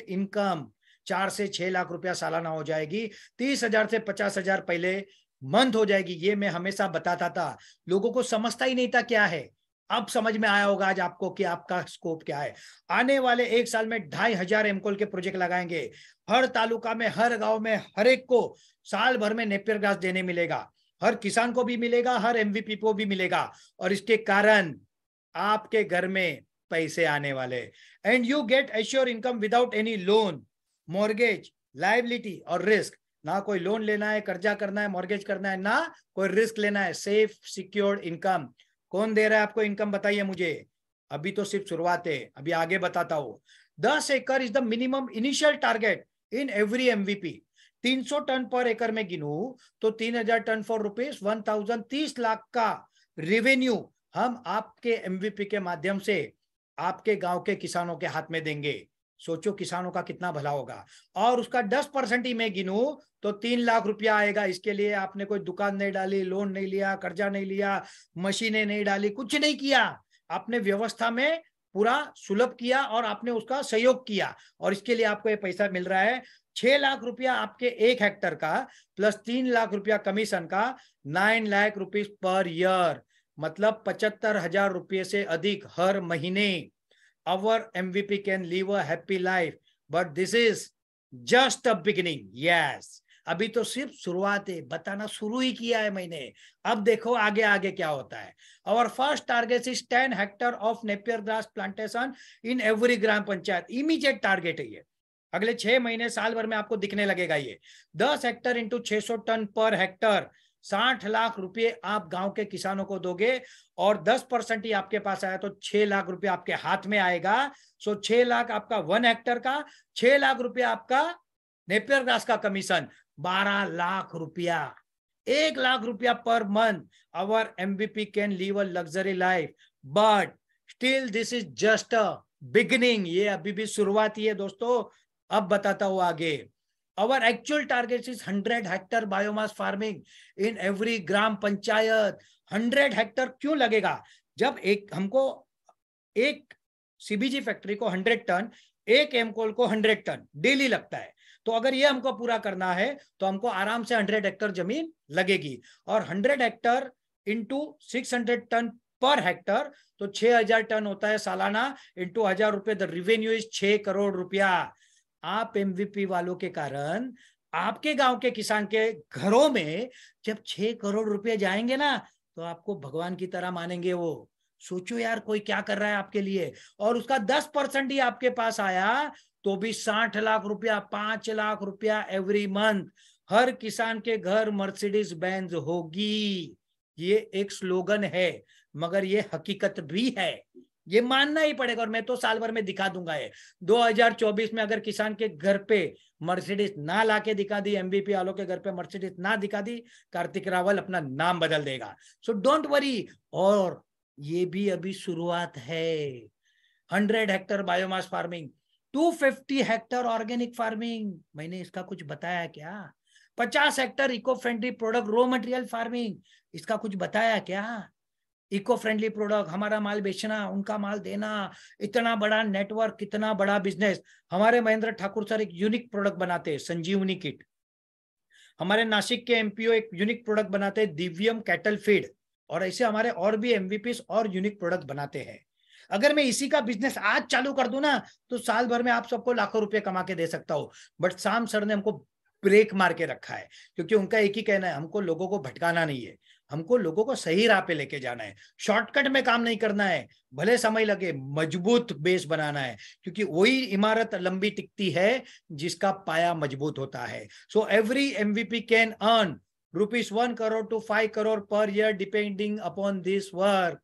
इनकम 4 से 6 लाख रुपया सालाना हो जाएगी। 30,000 से 50,000 पहले मंथ हो जाएगी। ये मैं हमेशा बताता था, लोगों को समझता ही नहीं था क्या है। अब समझ में आया होगा आज आपको कि आपका स्कोप क्या है। आने वाले 1 साल में 2,500 एमकोल के प्रोजेक्ट लगाएंगे। हर तालुका में, हर गांव में, हर एक को साल भर में नेपियर घास देने मिलेगा। हर किसान को भी मिलेगा, हर एमवीपी को भी मिलेगा। और इसके कारण आपके घर में पैसे आने वाले। And you get assure income without any loan, mortgage, liability और रिस्क। ना कोई लोन लेना है, कर्जा करना है, मॉर्गेज करना है, ना कोई रिस्क लेना है। Safe secured income. कौन दे रहा है आपको इनकम? बताइए मुझे। अभी तो सिर्फ शुरुआत है, अभी आगे बताता हूं। 10 एकड़ is the minimum initial target in every MVP। 300 ton per एकड़ में गिनू तो 3000 टन फॉर रुपीज 1030 लाख का रेवेन्यू हम आपके MVP के माध्यम से आपके गांव के किसानों के हाथ में देंगे। सोचो किसानों का कितना भला होगा। और उसका 10% ही मैं गिनू तो 3 लाख रुपया आएगा। इसके लिए आपने कोई दुकान नहीं डाली, लोन नहीं लिया, कर्जा नहीं लिया, मशीनें नहीं डाली, कुछ नहीं किया। आपने व्यवस्था में पूरा सुलभ किया और आपने उसका सहयोग किया और इसके लिए आपको ये पैसा मिल रहा है। 6 लाख रुपया आपके 1 हेक्टर का प्लस 3 लाख रुपया कमीशन का, 9 लाख रुपीज पर ईयर, मतलब 75,000 रुपये से अधिक हर महीने। Our MVP can live a happy life, but this is just a beginning. Yes, अभी तो सिर्फ शुरुआत है, बताना शुरू ही किया है मैंने। अब देखो आगे आगे क्या होता है। Our first target is 10 hectare of Napier grass plantation in every gram panchayat. Immediate target है ये, अगले 6 महीने साल भर में आपको दिखने लगेगा ये। 10 hectare into 600 ton per hectare, 60 lakh रुपए आप गांव के किसानों को दोगे और 10% ही आपके पास आया तो 6 लाख रुपए आपके हाथ में आएगा। सो 6 लाख आपका 1 हेक्टर का, 6 लाख रुपया आपका नेपियर ग्रास का कमीशन, 12 लाख रुपया, 1 लाख रुपया per month. Our MVP can live a luxury life, but still this is just a beginning. ये अभी भी शुरुआत ही है दोस्तों। अब बताता हूं आगे। Our actual target is 100 hectare biomass farming in every gram panchayat. 100 Hector क्यों लगेगा? जब हमको एक CBG फैक्ट्री को 100 टन, एक एमकोल को 100 टन डेली लगता है। तो अगर ये हमको पूरा करना है तो हमको आराम से 100 हेक्टर जमीन लगेगी और 100 hectare into 600 ton per hectare तो 6,000 टन होता है सालाना, इंटू 1,000 रुपए। द रेवेन्यू इज 6 करोड़ रुपया। आप MVP वालों के कारण आपके गांव के किसान के घरों में जब 6 करोड़ रुपए जाएंगे ना तो आपको भगवान की तरह मानेंगे वो। सोचो यार, कोई क्या कर रहा है आपके लिए। और उसका 10% ही आपके पास आया तो भी 60 लाख रुपया, 5 लाख रुपया एवरी मंथ। हर किसान के घर मर्सिडीज बेंज होगी। ये एक स्लोगन है मगर ये हकीकत भी है, ये मानना ही पड़ेगा। और मैं तो साल भर में दिखा दूंगा ये। 2024 में अगर किसान के घर पे मर्सिडीज ना लाके दिखा दी, MVP वालों के घर पे मर्सिडीज ना दिखा दी, कार्तिक रावल अपना नाम बदल देगा। So don't worry. और ये भी अभी शुरुआत है। 100 hectare biomass farming, 250 hectare organic farming, मैंने इसका कुछ बताया क्या? 50 hectare eco friendly product raw material farming, इसका कुछ बताया क्या? इको फ्रेंडली प्रोडक्ट, हमारा माल बेचना, उनका माल देना, इतना बड़ा नेटवर्क, कितना बड़ा बिजनेस। हमारे महेंद्र ठाकुर सर एक यूनिक प्रोडक्ट बनाते हैं, संजीवनी किट। हमारे नासिक के MPO एक यूनिक प्रोडक्ट बनाते हैं, दिव्यम कैटल फीड। और ऐसे हमारे और भी MVPs और यूनिक प्रोडक्ट बनाते हैं। अगर मैं इसी का बिजनेस आज चालू कर दूं ना तो साल भर में आप सबको लाखों रुपए कमा के दे सकता हूं। बट शाम सर ने हमको ब्रेक मार के रखा है क्योंकि उनका एक ही कहना है, हमको लोगों को भटकाना नहीं है, हमको लोगों को सही राह पे लेके जाना है। शॉर्टकट में काम नहीं करना है, भले समय लगे, मजबूत बेस बनाना है क्योंकि वही इमारत लंबी टिकती है जिसका पाया मजबूत होता है। So every MVP can earn ₹1 crore to 5 crore per year depending upon this work.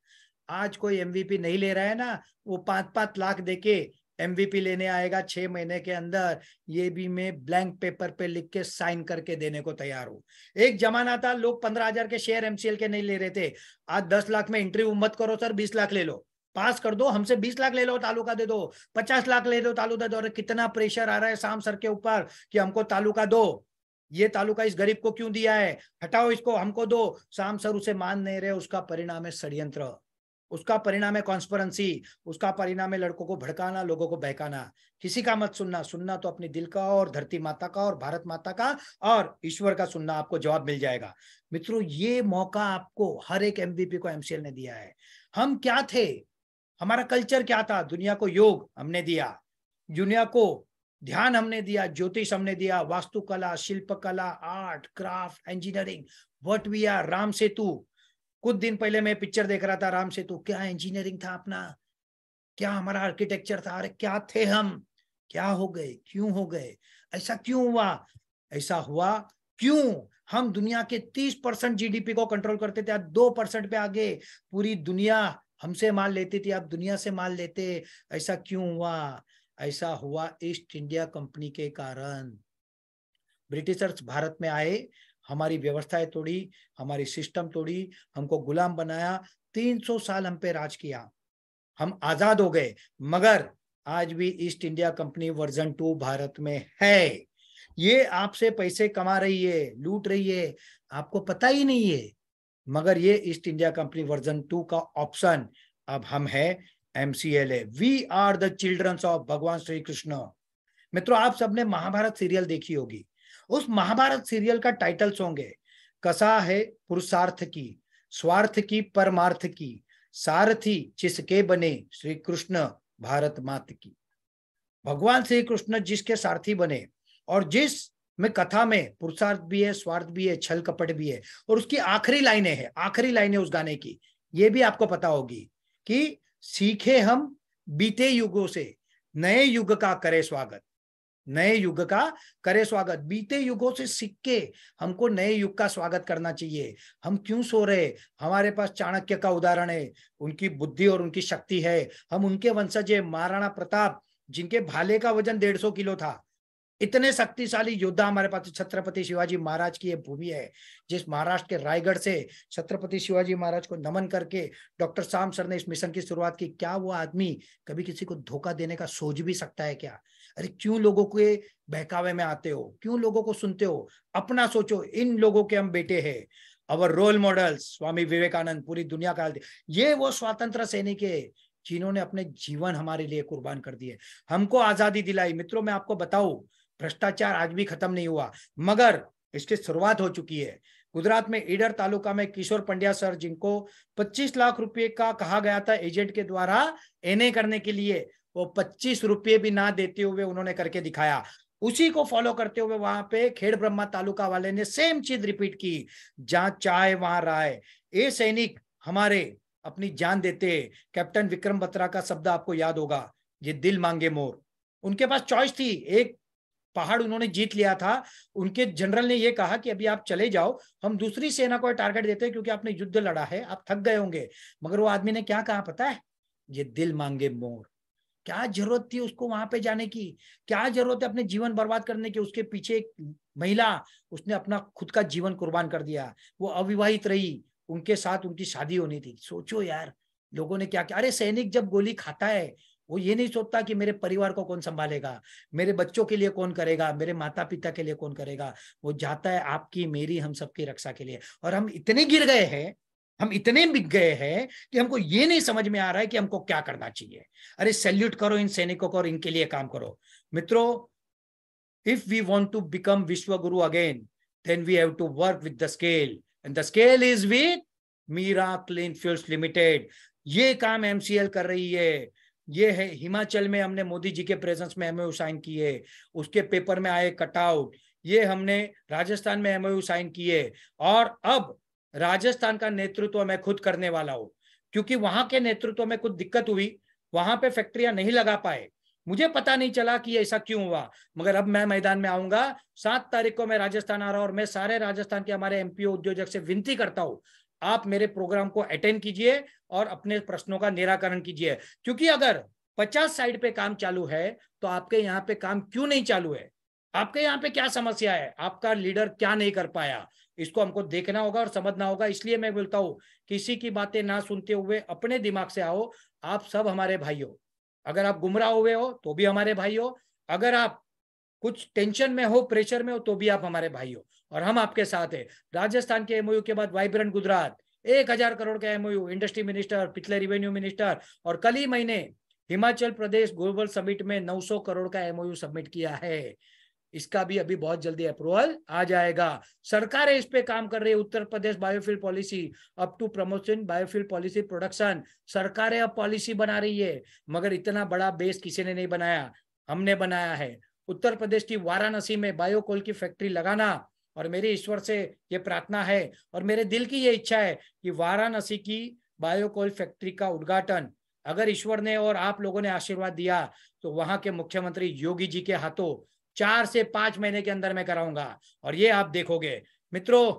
आज कोई MVP नहीं ले रहा है ना, वो 5-5 लाख देके MVP लेने आएगा 6 महीने के अंदर। ये भी मैं ब्लैंक पेपर पे लिख के साइन करके देने को तैयार हूं। एक जमाना था लोग 15,000 के शेयर MCL के नहीं ले रहे थे। आज 10 लाख में इंटरव्यू मत करो सर, 20 लाख ले लो, पास कर दो, हमसे 20 लाख ले लो, तालुका दे दो, 50 लाख ले दो, तालुका दे दो। कितना प्रेशर आ रहा है शाम सर के ऊपर कि हमको तालुका दो, ये तालुका इस गरीब को क्यों दिया है, हटाओ इसको, हमको दो। शाम सर उसे मान नहीं रहे। उसका परिणाम है षड्यंत्र, उसका परिणाम है कॉन्स्पिरेंसी, उसका परिणाम है लड़कों को भड़काना, लोगों को बहकाना। किसी का मत सुनना, सुनना तो अपने दिल का और धरती माता का और भारत माता का और ईश्वर का सुनना, आपको जवाब मिल जाएगा। मित्रों, ये मौका आपको हर एक MVP को MCL ने दिया है। हम क्या थे, हमारा कल्चर क्या था? दुनिया को योग हमने दिया, दुनिया को ध्यान हमने दिया, ज्योतिष हमने दिया, वास्तुकला, शिल्पकला, art, craft, engineering, what we are. Ram Setu, कुछ दिन पहले मैं पिक्चर देख रहा था, राम सेतु, क्या इंजीनियरिंग था अपना, क्या हमारा आर्किटेक्चर था। अरे क्या थे हम, क्या हो गए, क्यों हो गए, ऐसा क्यों हुआ? ऐसा हुआ क्यों? हम दुनिया के 30% GDP को कंट्रोल करते थे, आज 2% पे आगे। पूरी दुनिया हमसे माल लेती थी, अब दुनिया से माल लेते। ऐसा क्यों हुआ? ऐसा हुआ ईस्ट इंडिया कंपनी के कारण। ब्रिटिशर्स भारत में आए, हमारी व्यवस्थाएं तोड़ी, हमारी सिस्टम तोड़ी, हमको गुलाम बनाया, 300 साल हम पे राज किया, हम आजाद हो गए, मगर आज भी east India company version 2 Bharat में है। ये आपसे पैसे कमा रही है, लूट रही है, आपको पता ही नहीं है, मगर ये ईस्ट इंडिया कंपनी वर्जन 2 का ऑप्शन अब हम है MCLA। We are the childrens of भगवान श्री कृष्ण। मित्रों, आप सबने महाभारत सीरियल देखी होगी। उस महाभारत सीरियल का टाइटल सॉन्ग है, कसा है पुरुषार्थ की, स्वार्थ की परमार्थ की, सारथी जिसके बने श्री कृष्ण भारत मात की। भगवान श्री कृष्ण जिसके सारथी बने, और जिस में कथा में पुरुषार्थ भी है, स्वार्थ भी है, छल कपट भी है, और उसकी आखिरी लाइनें है, आखिरी लाइनें उस गाने की, ये भी आपको पता होगी कि सीखे हम बीते युगों से, नए युग का करे स्वागत, नए युग का करे स्वागत। बीते युगों से सीख के हमको नए युग का स्वागत करना चाहिए। हम क्यों सो रहे? हमारे पास चाणक्य का उदाहरण है, उनकी बुद्धि और उनकी शक्ति है। हम उनके वंशज है, महाराणा प्रताप जिनके भाले का वजन 150 किलो था, इतने शक्तिशाली योद्धा हमारे पास। छत्रपति शिवाजी महाराज की ये भूमि है, जिस महाराष्ट्र के रायगढ़ से छत्रपति शिवाजी महाराज को नमन करके डॉक्टर शाम सर ने इस मिशन की शुरुआत की। क्या वो आदमी कभी किसी को धोखा देने का सोच भी सकता है क्या? अरे क्यों लोगों के बहकावे में आते हो, क्यों लोगों को सुनते हो? अपना सोचो। इन लोगों के हम बेटे हैं, अवर रोल मॉडल्स स्वामी विवेकानंद, पूरी दुनिया का। ये वो स्वतंत्र सैनिक है जिन्होंने अपने जीवन हमारे लिए कुर्बान कर दिए, हमको आजादी दिलाई। मित्रों, मैं आपको बताऊं, भ्रष्टाचार आज भी खत्म नहीं हुआ, मगर इसकी शुरुआत हो चुकी है। गुजरात में ईडर तालुका में किशोर पंड्या सर, जिनको 25 लाख रुपए का कहा गया था एजेंट के द्वारा एनए करने के लिए, वो 25 रुपए भी ना देते हुए उन्होंने करके दिखाया। उसी को फॉलो करते हुए वहां पे खेड़ ब्रह्मा तालुका वाले ने सेम चीज रिपीट की, जहां चाय वहां राय। ये सैनिक हमारे अपनी जान देते। कैप्टन विक्रम बत्रा का शब्द आपको याद होगा, ये दिल मांगे मोर। उनके पास चॉइस थी, एक पहाड़ उन्होंने जीत लिया था। उनके जनरल ने यह कहा कि अभी आप चले जाओ, हम दूसरी सेना को टारगेट देते हैं क्योंकि आपने युद्ध लड़ा है, आप थक गए होंगे। मगर वो आदमी ने क्या कहा पता है? ये दिल मांगे मोर। क्या जरूरत थी उसको वहां पे जाने की? क्या जरूरत है अपने जीवन बर्बाद करने की? उसके पीछे एक महिला, उसने अपना खुद का जीवन कुर्बान कर दिया। वो अविवाहित रही, उनके साथ उनकी शादी होनी थी। सोचो यार, लोगों ने क्या किया। अरे सैनिक जब गोली खाता है, वो ये नहीं सोचता कि मेरे परिवार को कौन संभालेगा, मेरे बच्चों के लिए कौन करेगा, मेरे माता पिता के लिए कौन करेगा। वो जाता है आपकी, मेरी, हम सबकी रक्षा के लिए। और हम इतने गिर गए हैं, हम इतने बिक गए हैं कि हमको ये नहीं समझ में आ रहा है कि हमको क्या करना चाहिए। अरे सैल्यूट करो इन सैनिकों को और इनके लिए काम करो। मित्रों, if we want to become विश्व गुरु again, then we have to work with the scale, and the scale is with Meera clean fuels limited. ये काम MCL कर रही है। ये है हिमाचल में हमने मोदी जी के प्रेजेंस में MOU साइन किए, उसके पेपर में आए कटआउट। ये हमने राजस्थान में MOU साइन किए, और अब राजस्थान का नेतृत्व मैं खुद करने वाला हूं, क्योंकि वहां के नेतृत्व में कुछ दिक्कत हुई, वहां पे फैक्ट्रियां नहीं लगा पाए। मुझे पता नहीं चला कि ऐसा क्यों हुआ, मगर अब मैं मैदान में आऊंगा। 7 तारीख को मैं राजस्थान आ रहा हूं, और मैं सारे राजस्थान के हमारे MPO उद्योजक से विनती करता हूं, आप मेरे प्रोग्राम को अटेंड कीजिए और अपने प्रश्नों का निराकरण कीजिए। क्योंकि अगर 50 साइड पे काम चालू है, तो आपके यहाँ पे काम क्यों नहीं चालू है? आपके यहाँ पे क्या समस्या है? आपका लीडर क्या नहीं कर पाया? इसको हमको देखना होगा और समझना होगा। इसलिए मैं बोलता हूं, किसी की बातें ना सुनते हुए अपने दिमाग से आओ। आप सब हमारे भाई हो। अगर आप गुमराह हुए हो तो भी हमारे भाई हो, अगर आप कुछ टेंशन में हो, प्रेशर में हो, तो भी आप हमारे भाई हो, और हम आपके साथ है। राजस्थान के MOU के बाद वाइब्रेंट गुजरात, 1000 करोड़ का MOU, इंडस्ट्री मिनिस्टर, पिछले रेवेन्यू मिनिस्टर, और कल ही महीने हिमाचल प्रदेश ग्लोबल समिट में 900 करोड़ का MOU सबमिट किया है। इसका भी अभी बहुत जल्दी अप्रूवल आ जाएगा। सरकारें इस पे काम कर रही है। Uttar Pradesh biofuel policy, up to promotion biofuel policy production, सरकारें अब पॉलिसी बना रही है। मगर इतना बड़ा बेस किसी ने नहीं बनाया, हमने बनाया है। उत्तर प्रदेश की वाराणसी में बायोकोल की फैक्ट्री लगाना, और मेरी ईश्वर से ये प्रार्थना है और मेरे दिल की ये इच्छा है कि वाराणसी की बायोकोल फैक्ट्री का उद्घाटन, अगर ईश्वर ने और आप लोगों ने आशीर्वाद दिया, तो वहां के मुख्यमंत्री योगी जी के हाथों 4 से 5 महीने के अंदर मैं कराऊंगा, और ये आप देखोगे। मित्रों,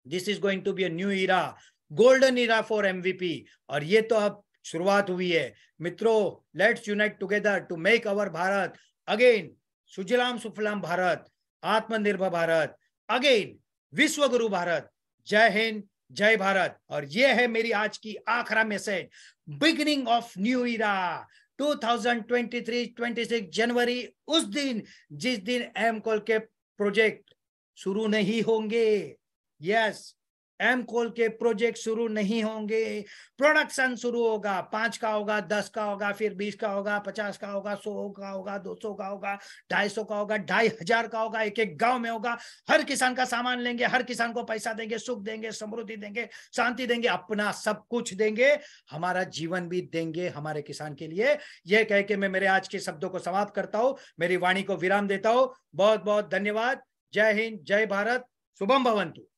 this is going to be a new era, golden era for MVP। और ये तो अब शुरुआत हुई है। मित्रों, let's unite together to make our Bharat again सुजलाम सुफलाम भारत, आत्मनिर्भर भारत, अगेन विश्व गुरु भारत। जय हिंद, जय भारत। और ये है मेरी आज की आखिरी message, beginning of new era 2023-26 जनवरी, उस दिन जिस दिन एमकोल के प्रोजेक्ट शुरू नहीं होंगे। यस, एमकोल के प्रोजेक्ट शुरू नहीं होंगे, प्रोडक्शन शुरू होगा। 5 का होगा, 10 का होगा, फिर 20 का होगा, 50 का होगा, 100 का होगा, 200 का होगा, 250 का होगा, 2500 का होगा। एक एक गांव में होगा। हर किसान का सामान लेंगे, हर किसान को पैसा देंगे, सुख देंगे, समृद्धि देंगे, शांति देंगे, अपना सब कुछ देंगे, हमारा जीवन भी देंगे हमारे किसान के लिए। यह कह के मैं मेरे आज के शब्दों को समाप्त करता हूं, मेरी वाणी को विराम देता हूं। बहुत बहुत धन्यवाद। जय हिंद, जय भारत, शुभम भवन्तु।